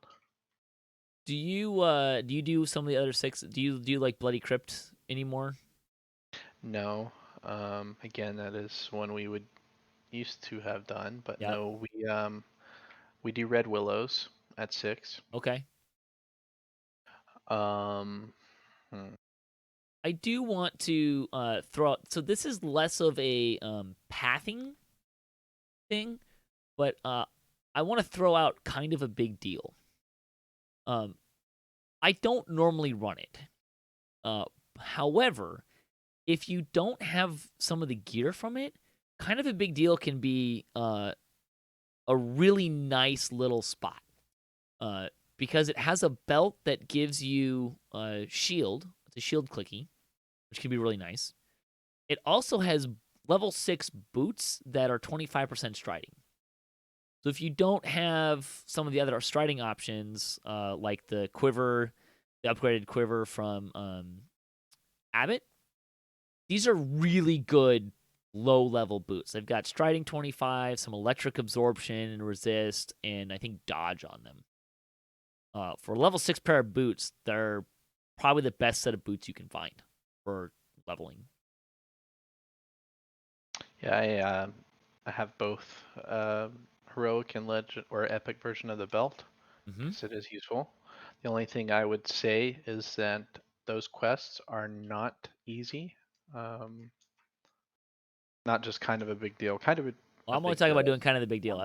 [SPEAKER 1] Do you do some of the other 6? Do you do like Bloody Crypt anymore?
[SPEAKER 2] No. Again, that is one we would used to have done, but
[SPEAKER 1] Yep.
[SPEAKER 2] no, we do Red Willows at 6.
[SPEAKER 1] Okay.
[SPEAKER 2] Um, hmm.
[SPEAKER 1] I do want to throw out. So this is less of a pathing thing, but I want to throw out kind of a big deal. Um, I don't normally run it. However, if you don't have some of the gear from it, kind of a big deal can be a really nice little spot. Because it has a belt that gives you a shield. It's a shield clicky, which can be really nice. It also has level 6 boots that are 25% striding. So if you don't have some of the other striding options, like the quiver, the upgraded quiver from Abbott, these are really good low level boots. They've got striding 25, some electric absorption and resist, and I think dodge on them. For a level 6 pair of boots, they're probably the best set of boots you can find for leveling.
[SPEAKER 2] Yeah, I have both heroic and legend or epic version of the belt
[SPEAKER 1] Mm-hmm.
[SPEAKER 2] because it is useful. The only thing I would say is that those quests are not easy. Um, Not just kind of a big deal, kind of
[SPEAKER 1] Well,
[SPEAKER 2] a
[SPEAKER 1] I'm only
[SPEAKER 2] big
[SPEAKER 1] talking about
[SPEAKER 2] deal.
[SPEAKER 1] doing kind of the big deal.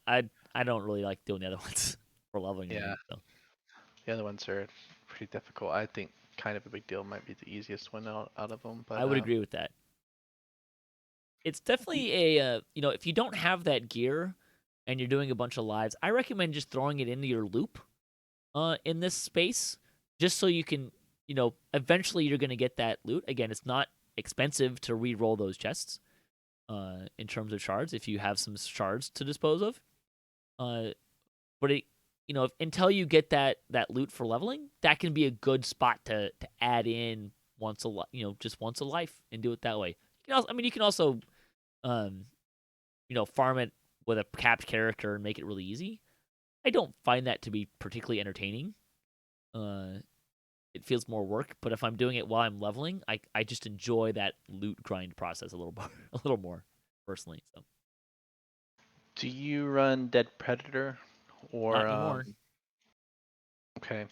[SPEAKER 1] I don't really like doing the other ones for leveling
[SPEAKER 2] Yeah,
[SPEAKER 1] anyway. So
[SPEAKER 2] the other ones are pretty difficult. I think kind of a big deal might be the easiest one out of them,
[SPEAKER 1] I
[SPEAKER 2] but
[SPEAKER 1] would agree with that. It's
[SPEAKER 2] y-
[SPEAKER 1] definitely a if you don't have that gear and you're doing a bunch of lives, I recommend just throwing it into your loop in this space, just so you can eventually you're gonna get that loot. Again, it's not expensive to re-roll those chests in terms of shards if you have some shards to dispose of. Uh, but until you get that loot for leveling, that can be a good spot to add in just once a life and do it that way. You can also um, farm it with a capped character and make it really easy. I don't find that to be particularly entertaining. Uh, it feels more work, but if I'm doing it while I'm leveling, I just enjoy that loot grind process a little more, a little more personally. So
[SPEAKER 2] do you run Dead Predator
[SPEAKER 1] not
[SPEAKER 2] or
[SPEAKER 1] anymore.
[SPEAKER 2] okay?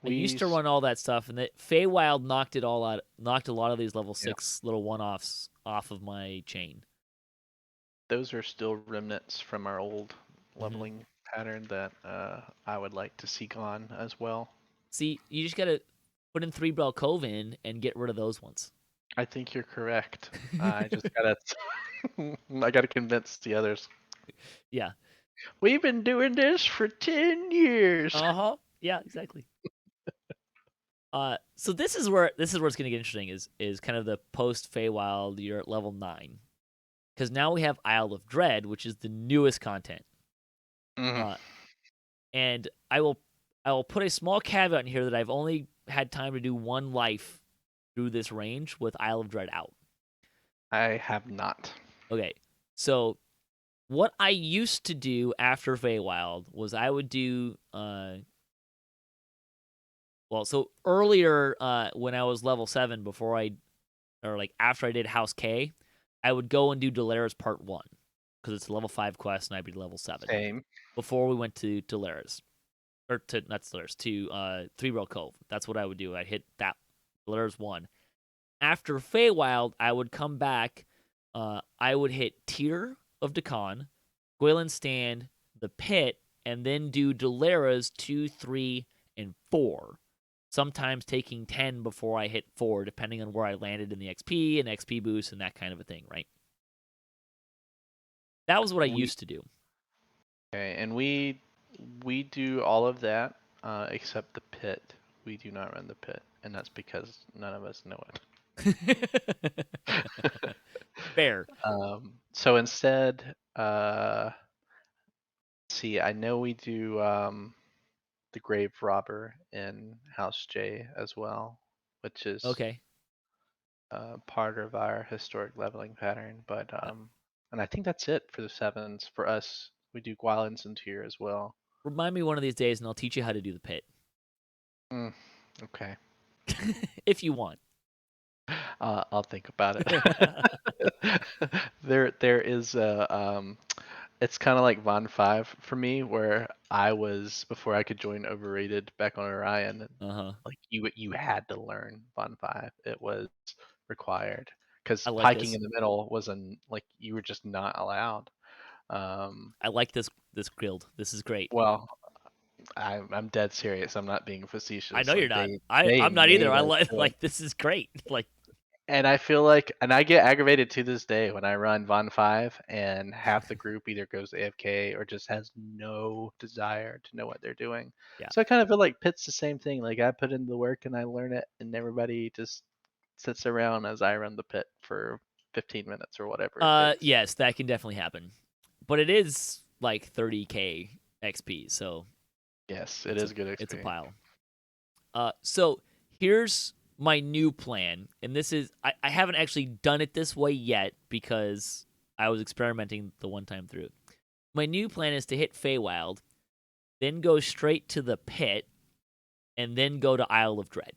[SPEAKER 1] I used
[SPEAKER 2] We
[SPEAKER 1] to run all that stuff, and the Feywild knocked it all out, knocked a lot of these level
[SPEAKER 2] Yeah,
[SPEAKER 1] 6 little one-offs off of my chain.
[SPEAKER 2] those are still remnants from our old
[SPEAKER 1] hmm
[SPEAKER 2] leveling pattern that I would like to see gone as well.
[SPEAKER 1] See, you just gotta put in 3 Bell Cove in and get rid of those ones.
[SPEAKER 2] I think you're correct. I just gotta I gotta convince the others.
[SPEAKER 1] Yeah.
[SPEAKER 2] We've been doing this for 10 years.
[SPEAKER 1] Uh huh. Yeah. Exactly. So this is where it's gonna get interesting is kind of the post Feywild. You're at level 9 because now we have Isle of Dread, which is the newest content.
[SPEAKER 2] Mhm.
[SPEAKER 1] Uh, and I will put a small caveat in here that I've only had time to do one life through this range with Isle of Dread out?
[SPEAKER 2] I have not.
[SPEAKER 1] Okay, so what I used to do after Feywild was I would do so earlier when I was level 7 after I did House K, I would go and do Delaris Part 1 because it's a level 5 quest and I'd be level 7
[SPEAKER 2] Same.
[SPEAKER 1] before we went to Delaris. Or to not Delaris, to Three Rail Cove. That's what I would do. I'd hit that Delaris 1. After Feywild, I would come back. I would hit Tear of Dakan, Gwylin Stand, the Pit, and then do Delaras 2, 3, and 4. Sometimes taking 10 before I hit 4, depending on where I landed in the XP and XP boost and that kind of a thing, right? That was what I
[SPEAKER 2] We
[SPEAKER 1] used to do.
[SPEAKER 2] Okay, and we do all of that except the pit. We do not run the pit, and that's because none of us know it.
[SPEAKER 1] Fair.
[SPEAKER 2] So instead, see, I know we do the grave robber in House J as well, which is
[SPEAKER 1] Okay.
[SPEAKER 2] part of our historic leveling pattern. But
[SPEAKER 1] Uh,
[SPEAKER 2] and I think that's it for the sevens. For us, we do Gwylins and Tier as well.
[SPEAKER 1] Remind me one of these days, and I'll teach you how to do the pit.
[SPEAKER 2] Mm, okay.
[SPEAKER 1] If you want.
[SPEAKER 2] I'll think about it. There is a it's kind of like Von 5 for me, where I was before I could join Overrated back on Orion.
[SPEAKER 1] Uh-huh.
[SPEAKER 2] Like you had to learn Von 5. It was required because
[SPEAKER 1] I like
[SPEAKER 2] piking
[SPEAKER 1] this.
[SPEAKER 2] in the middle wasn't like you were just not allowed. Um,
[SPEAKER 1] I like this guild. This is great.
[SPEAKER 2] well, I'm dead serious. I'm not being
[SPEAKER 1] I know
[SPEAKER 2] facetious.
[SPEAKER 1] you're
[SPEAKER 2] Like
[SPEAKER 1] not.
[SPEAKER 2] they
[SPEAKER 1] I'm not either.
[SPEAKER 2] made
[SPEAKER 1] I
[SPEAKER 2] us
[SPEAKER 1] like
[SPEAKER 2] do it.
[SPEAKER 1] like this is great. Like
[SPEAKER 2] And I feel like, and I get aggravated to this day when I run Von 5 and half the group either goes AFK or just has no desire to know what they're doing.
[SPEAKER 1] yeah.
[SPEAKER 2] So I kind of feel like Pit's the same thing. Like I put in the work and I learn it, and everybody just sits around as I run the pit for 15 minutes or whatever it takes.
[SPEAKER 1] Yes, that can definitely happen. But it is like 30k XP, so
[SPEAKER 2] Yes, it
[SPEAKER 1] it's a
[SPEAKER 2] is good
[SPEAKER 1] it's a
[SPEAKER 2] XP.
[SPEAKER 1] pile. So here's my new plan, and this is I haven't actually done it this way yet because I was experimenting the one time through. My new plan is to hit Feywild, then go straight to the pit, and then go to Isle of Dread.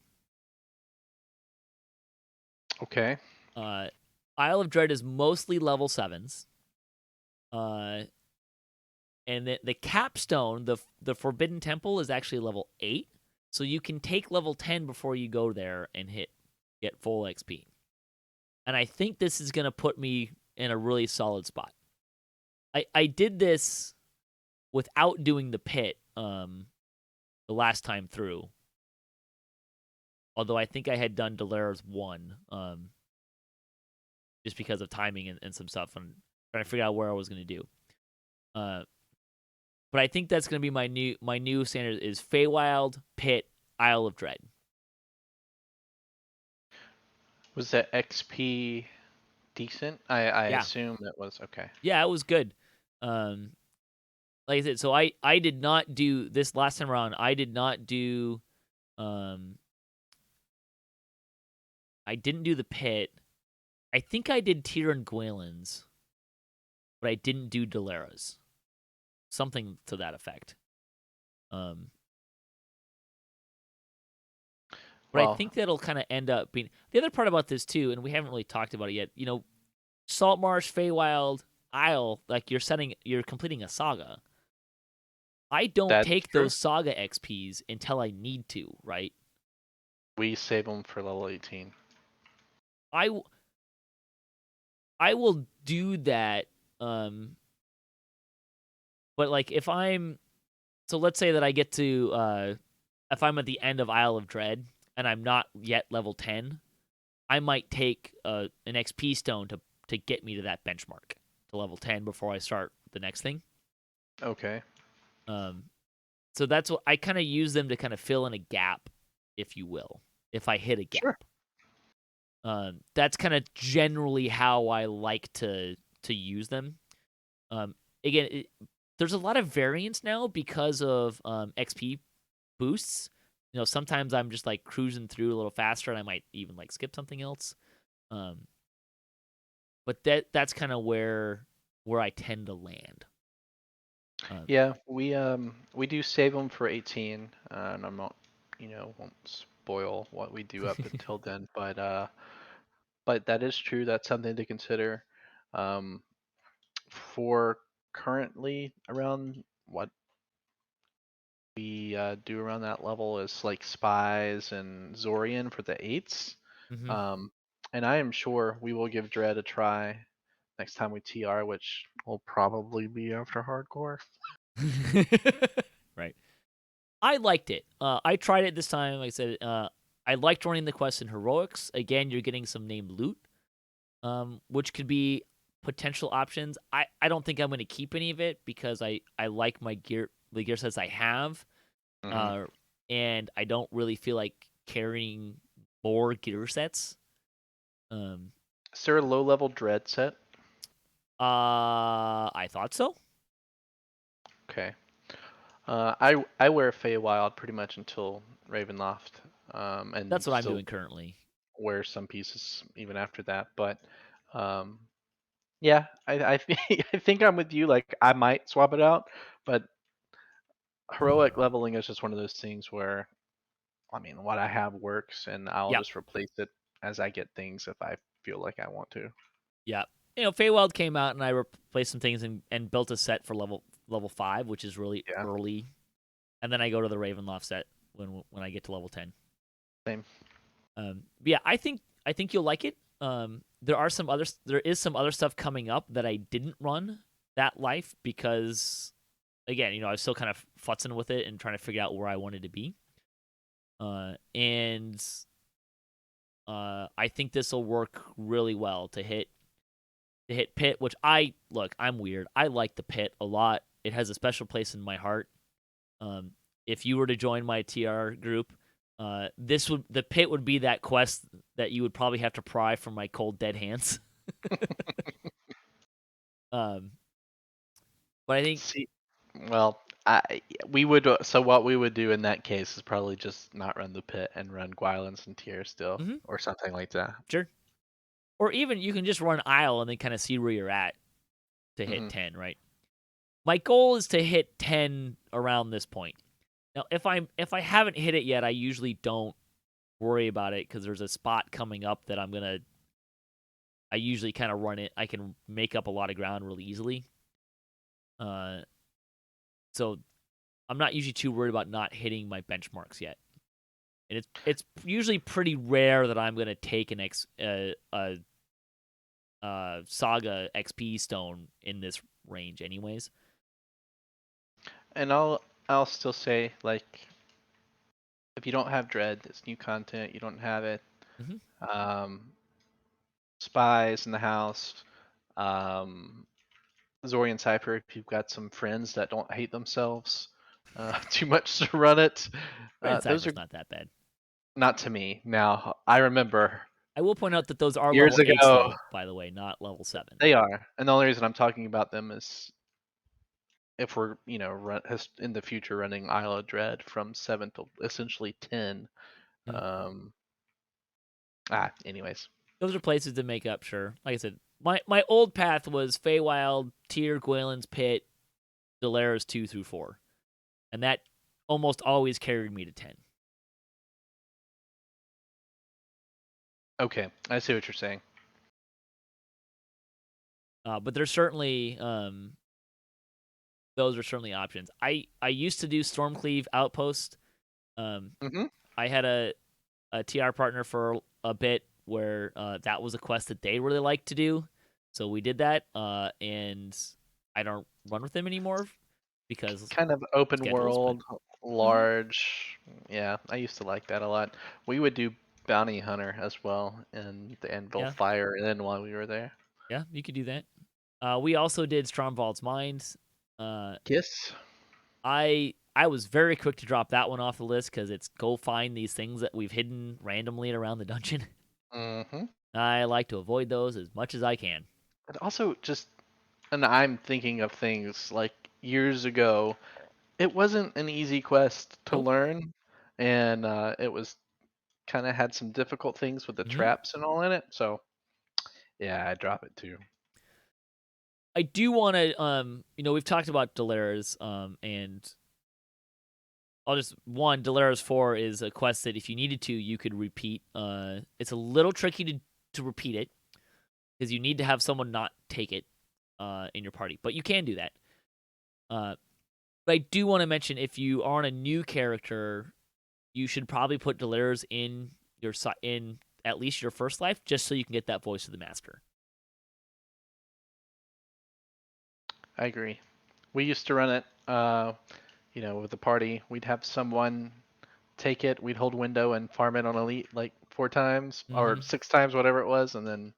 [SPEAKER 2] Okay.
[SPEAKER 1] Uh, Isle of Dread is mostly level 7s. And the capstone, the Forbidden Temple, is actually level 8. So you can take level 10 before you go there and get full XP. And I think this is going to put me in a really solid spot. I did this without doing the pit the last time through. Although I think I had done Delaris 1 just because of timing and some stuff and trying to figure out where I was going to do. But I think that's going to be my new standard is Feywild, Pit, Isle of Dread.
[SPEAKER 2] Was that XP decent? I
[SPEAKER 1] Yeah.
[SPEAKER 2] assume it was okay.
[SPEAKER 1] Yeah, it was good. Like I said, so I did not do this last time around. I did not do I didn't do the pit. I think I did Tyr and Gwaylan's, but I didn't do Delaras. Something to that effect. But I
[SPEAKER 2] Well,
[SPEAKER 1] think that'll kind of end up being the other part about this too, and we haven't really talked about it yet. You know, Saltmarsh, Feywild, Isle, like you're completing a saga. I don't
[SPEAKER 2] that's
[SPEAKER 1] take
[SPEAKER 2] true.
[SPEAKER 1] those saga XPs until I need to, right?
[SPEAKER 2] We save them for level 18.
[SPEAKER 1] I, w- I will do that, um, but like if I'm so let's say that I get to if I'm at the end of Isle of Dread and I'm not yet level 10, I might take an XP stone to get me to that benchmark to level 10 before I start the next thing.
[SPEAKER 2] Okay.
[SPEAKER 1] Um, so that's what I kind of use them to kind of fill in a gap, if you will, if I hit a
[SPEAKER 2] Sure.
[SPEAKER 1] gap. That's kind of generally how I like to use them. Um, again, there's a lot of variance now because of XP boosts. sometimes I'm just like cruising through a little faster, and I might even like skip something else. Um, but that's kind of where I tend to land. Uh,
[SPEAKER 2] Yeah, we do save them for 18, and I'm not, won't spoil what we do up until then, but that is true. That's something to consider. Um, for currently around what we do around that level is like spies and Zorian for the eights.
[SPEAKER 1] mhm.
[SPEAKER 2] Um, and I am sure we will give Dread a try next time we TR, which will probably be after hardcore.
[SPEAKER 1] Right. I liked it. I tried it this time. Like I said, I liked running the quest in heroics. Again, you're getting some named loot, which could be potential options. I don't think I'm going to keep any of it because I like my gear, the gear sets I have,
[SPEAKER 2] Hmm.
[SPEAKER 1] uh, and I don't really feel like carrying more gear sets. Um,
[SPEAKER 2] Is there a low level Dread set?
[SPEAKER 1] I thought so.
[SPEAKER 2] Okay. I wear Feywild pretty much until Ravenloft, and
[SPEAKER 1] That's what I'm
[SPEAKER 2] still
[SPEAKER 1] doing currently.
[SPEAKER 2] wear some pieces even after that. But um, yeah, I think I think I'm with you. Like I might swap it out, but heroic leveling is just one of those things where I mean, what I have works, and I'll
[SPEAKER 1] Yep.
[SPEAKER 2] just replace it as I get things if I feel like I want to.
[SPEAKER 1] Yeah. Feywild came out and I replaced some things and built a set for level 5, which is really
[SPEAKER 2] Yeah,
[SPEAKER 1] early. And then I go to the Ravenloft set when I get to level 10.
[SPEAKER 2] same.
[SPEAKER 1] Yeah, I think you'll like it. There is some other stuff coming up that I didn't run that life because again, I was still kind of futzing with it and trying to figure out where I wanted to be. And I think this will work really well to hit pit, which I'm weird. I like the pit a lot. It has a special place in my heart. Um, if you were to join my TR group, the pit would be that quest that you would probably have to pry from my cold dead hands. um, but I think,
[SPEAKER 2] See, well, we would. So what we would do in that case is probably just not run the pit and run Gwylens and Tier still,
[SPEAKER 1] mhm,
[SPEAKER 2] or something like that.
[SPEAKER 1] sure, or even you can just run Isle and then kind of see where you're at to hit
[SPEAKER 2] Hmm.
[SPEAKER 1] 10. Right. My goal is to hit 10 around this point. Now, if I haven't hit it yet, I usually don't worry about it because there's a spot coming up that I usually kind of run it. I can make up a lot of ground really easily. Uh, so I'm not usually too worried about not hitting my benchmarks yet. And it's usually pretty rare that I'm gonna take Saga XP stone in this range, anyways.
[SPEAKER 2] And I'll still say like if you don't have Dread, it's new content. You don't have it.
[SPEAKER 1] Hmm.
[SPEAKER 2] Um, Spies in the house. Um, Zorian Cypher, if you've got some friends that don't hate themselves too much to run it.
[SPEAKER 1] Red
[SPEAKER 2] Those are
[SPEAKER 1] Cypher's not that bad.
[SPEAKER 2] not to me. Now, I remember
[SPEAKER 1] I will point out that those are
[SPEAKER 2] years
[SPEAKER 1] level 8s,
[SPEAKER 2] ago,
[SPEAKER 1] though, by the way, not level 7.
[SPEAKER 2] they are. And the only reason I'm talking about them is if we're, in the future running Isle of Dread from 7 to essentially 10.
[SPEAKER 1] Mhm.
[SPEAKER 2] Um, anyways.
[SPEAKER 1] Those are places to make up, sure. Like I said, my old path was Feywild, Tyr, Gwaelin's Pit, Delaris 2 through 4. And that almost always carried me to 10.
[SPEAKER 2] Okay, I see what you're saying.
[SPEAKER 1] But there's certainly those are certainly options. I used to do Stormcleave Outpost. Um,
[SPEAKER 2] Hmm.
[SPEAKER 1] I had a TR partner for a bit where that was a quest that they really liked to do, so we did that. And I don't run with them anymore because
[SPEAKER 2] Kind of open
[SPEAKER 1] schedules. But
[SPEAKER 2] world,
[SPEAKER 1] mhm,
[SPEAKER 2] large. Yeah, I used to like that a lot. We would do Bounty Hunter as well in the Anvil
[SPEAKER 1] yeah,
[SPEAKER 2] Fire Inn while we were there.
[SPEAKER 1] yeah, you could do that. We also did Stromwald's Mines. Uh,
[SPEAKER 2] Kiss.
[SPEAKER 1] I was very quick to drop that one off the list because it's go find these things that we've hidden randomly around the dungeon.
[SPEAKER 2] Hmm.
[SPEAKER 1] I like to avoid those as much as I can.
[SPEAKER 2] But also just, and I'm thinking of things like years ago, it wasn't an easy quest to
[SPEAKER 1] Nope.
[SPEAKER 2] learn, and it was kind of had some difficult things with the
[SPEAKER 1] Hmm.
[SPEAKER 2] traps and all in it. So yeah, I drop it too.
[SPEAKER 1] I do want to, we've talked about Delares, and I'll just Delares 4 is a quest that if you needed to, you could repeat. It's a little tricky to repeat it because you need to have someone not take it in your party, but you can do that. But I do want to mention if you are on a new character, you should probably put Delares in in at least your first life, just so you can get that voice of the master.
[SPEAKER 2] I agree. We used to run it, with the party. We'd have someone take it. We'd hold window and farm it on elite like 4 times or
[SPEAKER 1] Mm-hmm.
[SPEAKER 2] 6 times, whatever it was, and then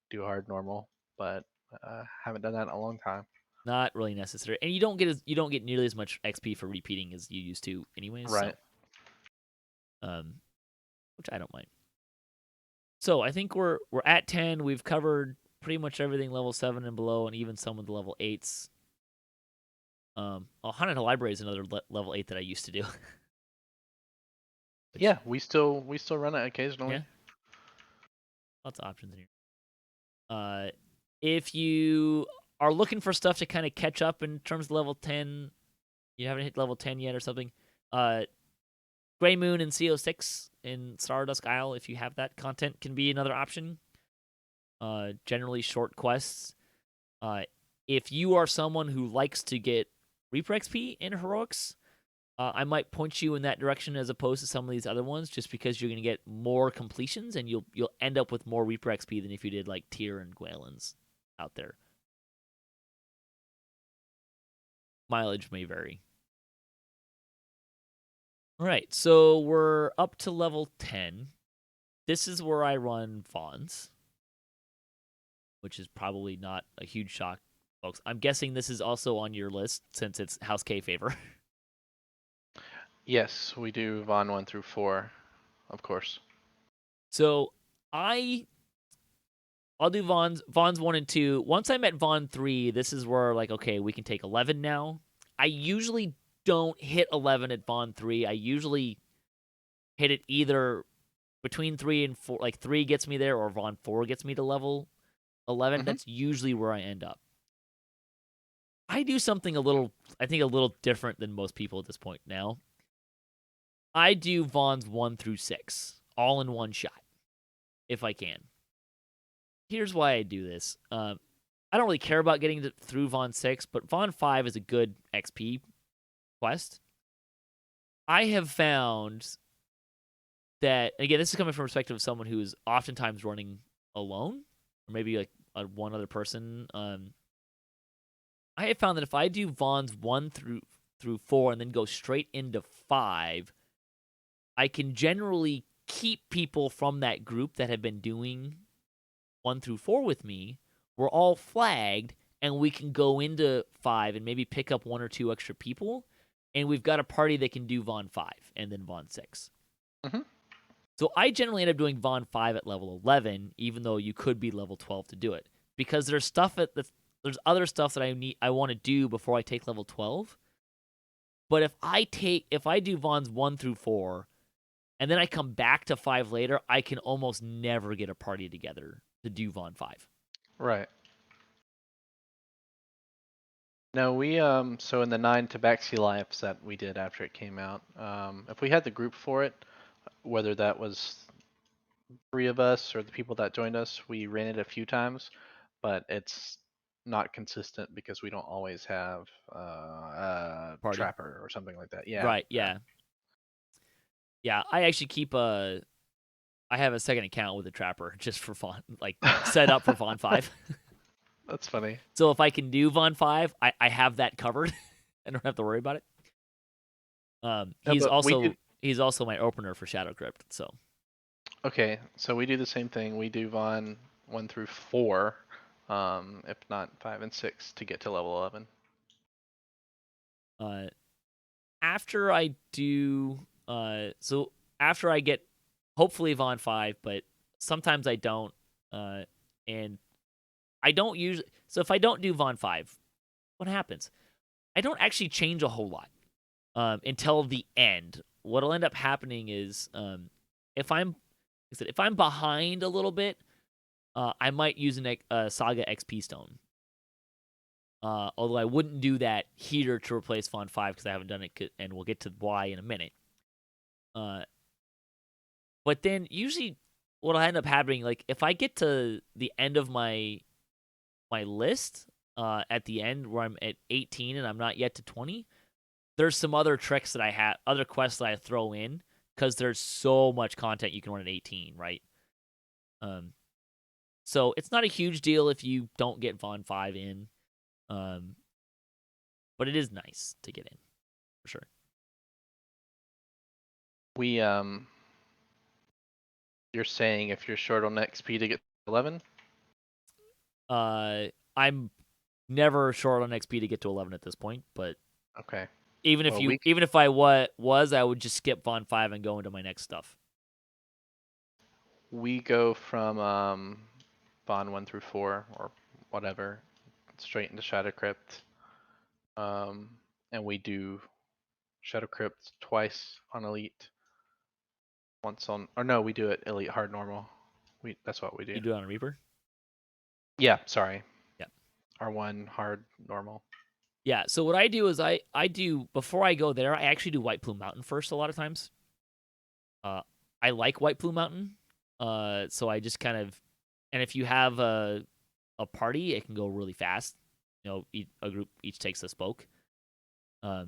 [SPEAKER 2] do hard normal. But haven't done that in a long time.
[SPEAKER 1] Not really necessary, and you don't get nearly as much XP for repeating as you used to, anyways. So,
[SPEAKER 2] Right.
[SPEAKER 1] um, which I don't mind. So I think we're at 10. We've covered pretty much everything level 7 and below, and even some of the level 8s. Haunted Library is another level 8 that I used to do. Which,
[SPEAKER 2] Yeah, we still run it occasionally.
[SPEAKER 1] yeah, lots of options in here. If you are looking for stuff to kind of catch up in terms of level 10, you haven't hit level 10 yet or something. Gray Moon and CO6 in Stardust Isle, if you have that content, can be another option. Generally short quests. If you are someone who likes to get Reaper XP in Heroics, I might point you in that direction as opposed to some of these other ones, just because you're going to get more completions and you'll end up with more Reaper XP than if you did like Tyr and Gwaelin's out there. Mileage may vary. All right, so we're up to level 10. This is where I run Vaughn's, which is probably not a huge shock, folks. I'm guessing this is also on your list since it's House K favor.
[SPEAKER 2] Yes, we do Vaughn 1 through 4, of course.
[SPEAKER 1] So I'll do Vaughn's 1 and 2. Once I'm at Vaughn 3, this is where like, okay, we can take 11 now. I usually don't hit 11 at Vaughn 3. I usually hit it either between 3 and 4. Like 3 gets me there or Vaughn 4 gets me to level 11.
[SPEAKER 2] Hmm.
[SPEAKER 1] That's usually where I end up. I do something I think a little different than most people at this point now. I do Vaughn's 1 through 6 all in one shot if I can. Here's why I do this. I don't really care about getting through Vaughn 6, but Vaughn 5 is a good XP quest. I have found that, again, this is coming from the perspective of someone who is oftentimes running alone, or maybe like one other person. I have found that if I do Vaughn's 1 through 4 and then go straight into 5, I can generally keep people from that group that have been doing 1 through 4 with me. We're all flagged, and we can go into 5 and maybe pick up 1 or 2 extra people, and we've got a party that can do Vaughn 5 and then Vaughn 6.
[SPEAKER 2] Hmm.
[SPEAKER 1] So I generally end up doing Vaughn 5 at level 11, even though you could be level 12 to do it, because there's other stuff that I want to do before I take level 12. But if I do Vaughn's 1 through 4 and then I come back to 5 later, I can almost never get a party together to do Vaughn 5.
[SPEAKER 2] Right. No, we so in the 9 Tabaxi lives that we did after it came out, if we had the group for it, whether that was 3 of us or the people that joined us, we ran it a few times, but it's not consistent because we don't always have a
[SPEAKER 1] Party.
[SPEAKER 2] trapper or something like that. Yeah,
[SPEAKER 1] Right,
[SPEAKER 2] yeah.
[SPEAKER 1] yeah. Yeah, I actually I have a second account with a trapper just for Vaughn, like set up for Vaughn 5.
[SPEAKER 2] That's funny.
[SPEAKER 1] So if I can do Vaughn 5, I have that covered. I don't have to worry about it.
[SPEAKER 2] No, but we did.
[SPEAKER 1] He's also my opener for Shadow Crypt, so
[SPEAKER 2] Okay, so we do the same thing. We do Vaughn 1 through 4, if not 5 and 6, to get to level 11.
[SPEAKER 1] uh after I do after I get hopefully Vaughn 5, but sometimes I don't and I don't usually so if I don't do Vaughn 5, what happens? I don't actually change a whole lot until the end. what'll end up happening is if I'm like I said, if I'm behind a little bit, I might use a Saga XP stone. Although I wouldn't do that here to replace Font 5 because I haven't done it, and we'll get to why in a minute. But then usually what'll end up happening, like if I get to the end of my list, at the end where I'm at 18 and I'm not yet to 20, there's some other tricks that I have, other quests that I throw in because there's so much content you can run at 18, right? So it's not a huge deal if you don't get Von 5 in. But it is nice to get in, for sure.
[SPEAKER 2] We you're saying if you're short on XP to get 11?
[SPEAKER 1] I'm never short on XP to get to 11 at this point, but
[SPEAKER 2] Okay.
[SPEAKER 1] even
[SPEAKER 2] Well,
[SPEAKER 1] if I was, I would just skip Von 5 and go into my next stuff.
[SPEAKER 2] we go from Bond 1 through 4 or whatever straight into Shadow Crypt. And we do Shadow Crypt twice on Elite. Once on, or no, we do it Elite Hard Normal. That's what we do.
[SPEAKER 1] You do it on a Reaper?
[SPEAKER 2] Yeah, sorry.
[SPEAKER 1] Yeah.
[SPEAKER 2] R1 Hard Normal.
[SPEAKER 1] Yeah, so what I do is I do, before I go there, I actually do White Plume Mountain first a lot of times. I like White Plume Mountain. So I just kind of, and if you have a party, it can go really fast. You know, a group each takes a spoke. But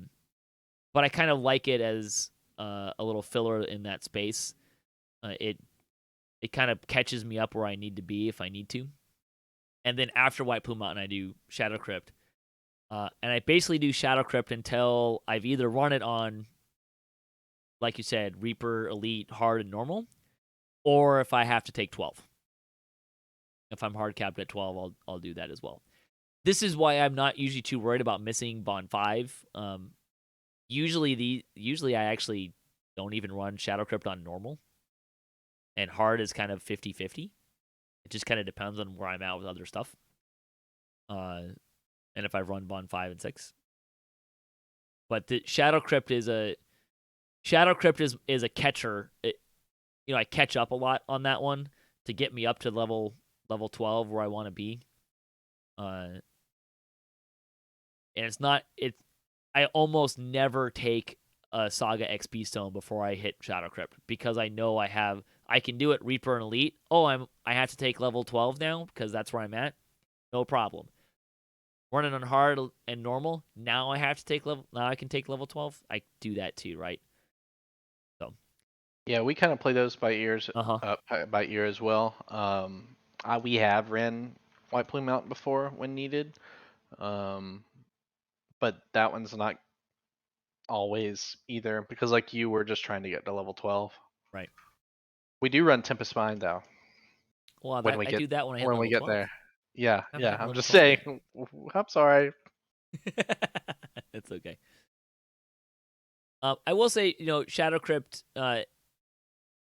[SPEAKER 1] I kind of like it as a little filler in that space. It kind of catches me up where I need to be if I need to. And then after White Plume Mountain, I do Shadow Crypt. And I basically do Shadow Crypt until I've either run it on, like you said, Reaper, Elite, Hard, and Normal, or if I have to take 12. If I'm hard capped at 12, I'll do that as well. This is why I'm not usually too worried about missing Bond 5. Usually I actually don't even run Shadow Crypt on Normal, and Hard is kind of 50-50. It just kind of depends on where I'm at with other stuff. And if I run Bond 5 and 6. But the Shadow Crypt is a catcher. I catch up a lot on that one to get me up to level 12 where I want to be. And I almost never take a Saga XP stone before I hit Shadow Crypt because I know I can do it Reaper and Elite. Oh, I have to take level 12 now because that's where I'm at. No problem. Running on hard and normal, now I can take level 12. I do that too, right? So
[SPEAKER 2] Yeah, we kind of play those by ears,
[SPEAKER 1] uh-huh.
[SPEAKER 2] by ear as well. We have ran White Plume Mountain before when needed, but that one's not always either because, like you, we're just trying to get to level 12.
[SPEAKER 1] Right.
[SPEAKER 2] We do run Tempest Mine though
[SPEAKER 1] Well,
[SPEAKER 2] when we
[SPEAKER 1] I
[SPEAKER 2] get
[SPEAKER 1] do that when I hit level 12.
[SPEAKER 2] there. Yeah,
[SPEAKER 1] I haven't
[SPEAKER 2] yeah.
[SPEAKER 1] hit
[SPEAKER 2] I'm
[SPEAKER 1] level
[SPEAKER 2] just
[SPEAKER 1] 12
[SPEAKER 2] saying.
[SPEAKER 1] yet.
[SPEAKER 2] I'm sorry.
[SPEAKER 1] It's okay. I will say, Shadow Crypt,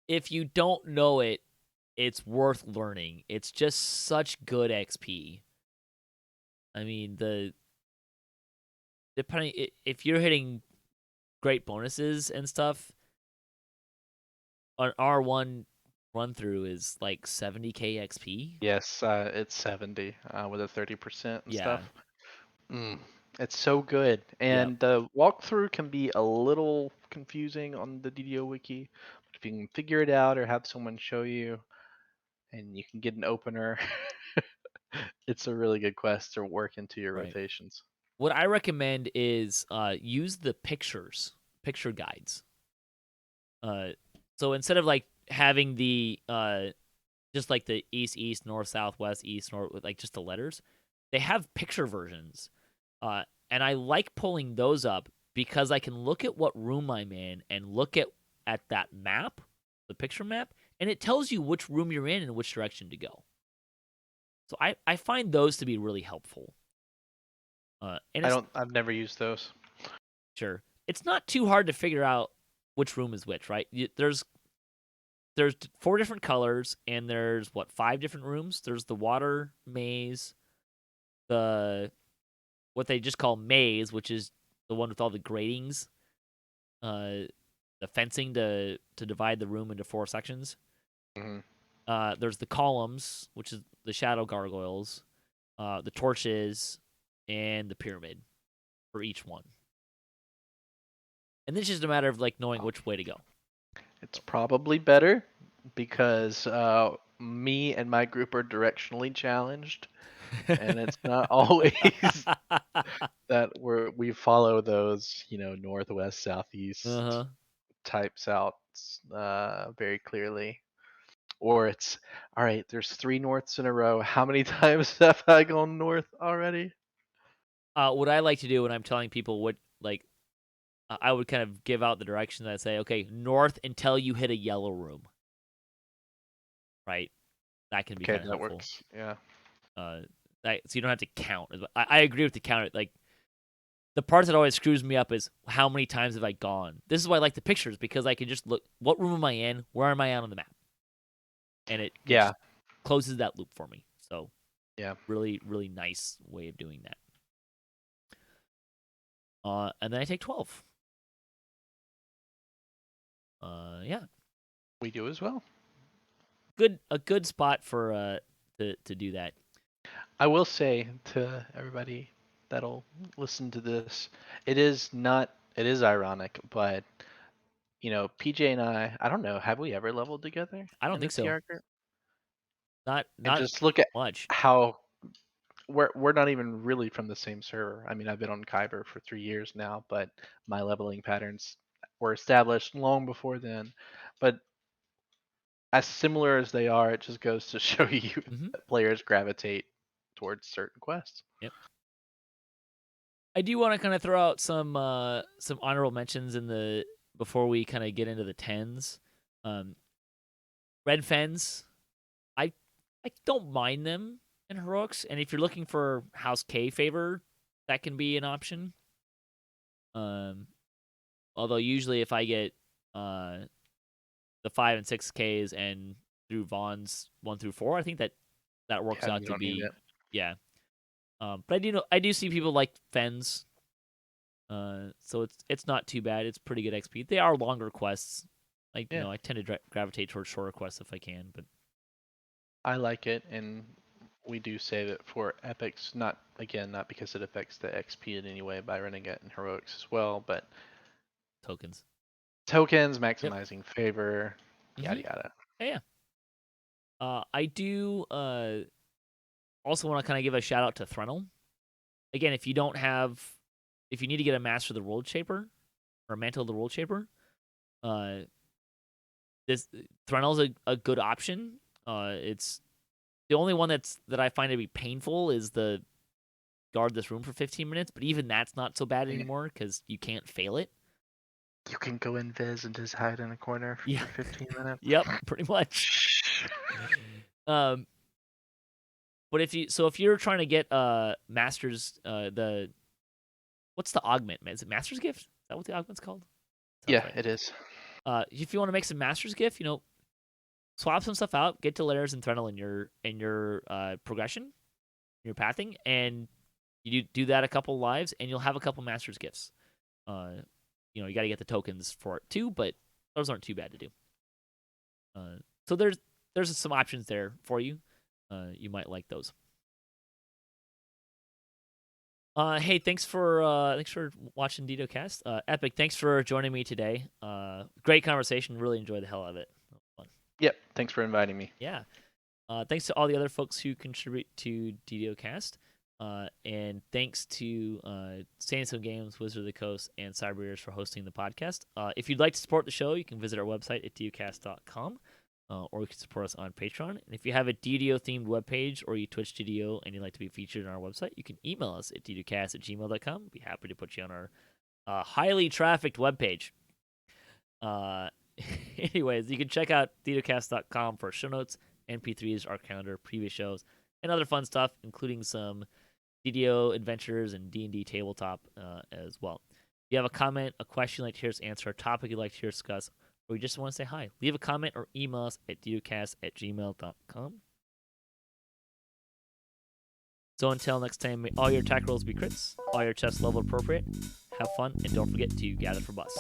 [SPEAKER 1] if you don't know it, it's worth learning. It's just such good XP. I mean, depending if you're hitting great bonuses and stuff, an R1 run through is like 70k XP.
[SPEAKER 2] Yes, it's 70 with a 30% and
[SPEAKER 1] Yeah.
[SPEAKER 2] stuff. It's so good,
[SPEAKER 1] Yep.
[SPEAKER 2] and the walkthrough can be a little confusing on the DDO wiki. But if you can figure it out or have someone show you, and you can get an opener, it's a really good quest to work into your
[SPEAKER 1] Right.
[SPEAKER 2] rotations.
[SPEAKER 1] What I recommend is use the picture guides. So instead of like having the just like the east, north, south, west, east, north, with like just the letters, they have picture versions. And I like pulling those up because I can look at what room I'm in and look at that map, the picture map, and it tells you which room you're in and which direction to go. So I find those to be really helpful. And it's
[SPEAKER 2] I've never used those.
[SPEAKER 1] sure it's not too hard to figure out which room is which, right? There's 4 different colors, and there's 5 different rooms. There's the water maze, the what they just call maze, which is the one with all the gratings. fencing to divide the room into 4 sections.
[SPEAKER 2] Hmm.
[SPEAKER 1] There's the columns, which is the shadow gargoyles, the torches, and the pyramid for each one. And then it's just a matter of like knowing which way to go.
[SPEAKER 2] It's probably better because me and my group are directionally challenged, and it's not always that we follow those, northwest, southeast
[SPEAKER 1] Uh-huh.
[SPEAKER 2] types out very clearly. Or it's all right. There's 3 norths in a row. How many times have I gone north already?
[SPEAKER 1] What I like to do when I'm telling people what like I would kind of give out the directions. I'd say, okay, north until you hit a yellow room. Right? That can be
[SPEAKER 2] Okay,
[SPEAKER 1] kind of
[SPEAKER 2] that
[SPEAKER 1] helpful.
[SPEAKER 2] works. Yeah.
[SPEAKER 1] So you don't have to count. I agree with the count. Like the part that always screws me up is how many times have I gone. This is why I like the pictures because I can just look. What room am I in? Where am I on the map? And it
[SPEAKER 2] Yeah.
[SPEAKER 1] just closes that loop for me. So
[SPEAKER 2] Yeah.
[SPEAKER 1] really, really nice way of doing that. And then I take 12. Yeah,
[SPEAKER 2] We do as well.
[SPEAKER 1] a good spot for to do that.
[SPEAKER 2] I will say to everybody that'll listen to this, it is ironic, but PJ and I don't know, have we ever leveled together
[SPEAKER 1] I don't
[SPEAKER 2] in the
[SPEAKER 1] think so.
[SPEAKER 2] TR group? And
[SPEAKER 1] Not
[SPEAKER 2] just look at
[SPEAKER 1] much.
[SPEAKER 2] how we're not even really from the same server. I mean, I've been on Kyber for 3 years now, but my leveling patterns were established long before then. But as similar as they are, it just goes to show you
[SPEAKER 1] Hmm.
[SPEAKER 2] that players gravitate towards certain quests.
[SPEAKER 1] Yep. I do want to kind of throw out some honorable mentions in the before we kind of get into the tens. Um, Red Fens, I I don't mind them in heroics, and if you're looking for House K favor, that can be an option. Um, Although usually if I get uh the 5 and 6 Ks and through Vaughn's 1 through 4, I think that works
[SPEAKER 2] Yeah,
[SPEAKER 1] out
[SPEAKER 2] you
[SPEAKER 1] to
[SPEAKER 2] don't need
[SPEAKER 1] be
[SPEAKER 2] it.
[SPEAKER 1] yeah. But I do see people like Fens. So it's not too bad. It's pretty good XP. They are longer quests. Like
[SPEAKER 2] Yeah,
[SPEAKER 1] I tend to gravitate towards shorter quests if I can. But
[SPEAKER 2] I like it, and we do save it for epics. Not because it affects the XP in any way by running it in heroics as well, but
[SPEAKER 1] tokens.
[SPEAKER 2] tokens,
[SPEAKER 1] Yep.
[SPEAKER 2] maximizing favor, yada
[SPEAKER 1] Mhm.
[SPEAKER 2] yada.
[SPEAKER 1] Yeah. I do also want to kind of give a shout out to Thrennel. Again, if you need to get a Master of the World Shaper or Mantle of the World Shaper, uh, this Thrennel's a good option. It's the only one that I find to be painful is the guard this room for 15 minutes, but even that's not so bad
[SPEAKER 2] Yeah.
[SPEAKER 1] anymore because you can't fail it.
[SPEAKER 2] You can go invis and just hide in a corner
[SPEAKER 1] Yeah.
[SPEAKER 2] for 15 minutes.
[SPEAKER 1] Yep, pretty much. Um, but if you're trying to get masters the what's the augment? Is it master's gift? Is that what the augment's called? Sounds
[SPEAKER 2] Yeah,
[SPEAKER 1] right.
[SPEAKER 2] it is.
[SPEAKER 1] If you want to make some master's gift, swap some stuff out, get to Lairs and Threnel in your progression, your pathing, and you do that a couple lives, and you'll have a couple master's gifts. You got to get the tokens for it too, but those aren't too bad to do. So there's some options there for you. You might like those. Hey, thanks for watching DDOCast. Epic, thanks for joining me today. Great conversation. Really enjoyed the hell out of it. Fun.
[SPEAKER 2] Yep. Thanks for inviting me.
[SPEAKER 1] Yeah. Thanks to all the other folks who contribute to DDOcast. And thanks to Some Games, Wizard of the Coast, and Cyber Ears for hosting the podcast. If you'd like to support the show, you can visit our website at DDOcast.com, or you can support us on Patreon. And if you have a DDO-themed webpage or you Twitch DDO and you'd like to be featured on our website, you can email us at ddocast@gmail.com. We'd be happy to put you on our highly trafficked webpage. Anyways, you can check out DDOcast.com for show notes, MP3s, our calendar, previous shows, and other fun stuff, including some DDO adventures and D&D tabletop as well. If you have a comment, a question you'd like to hear us answer, a topic you'd like to hear us discuss, or you just want to say hi, leave a comment or email us at ddocast@gmail.com. So until next time, may all your attack rolls be crits, all your chests level appropriate, have fun, and don't forget to gather for bus.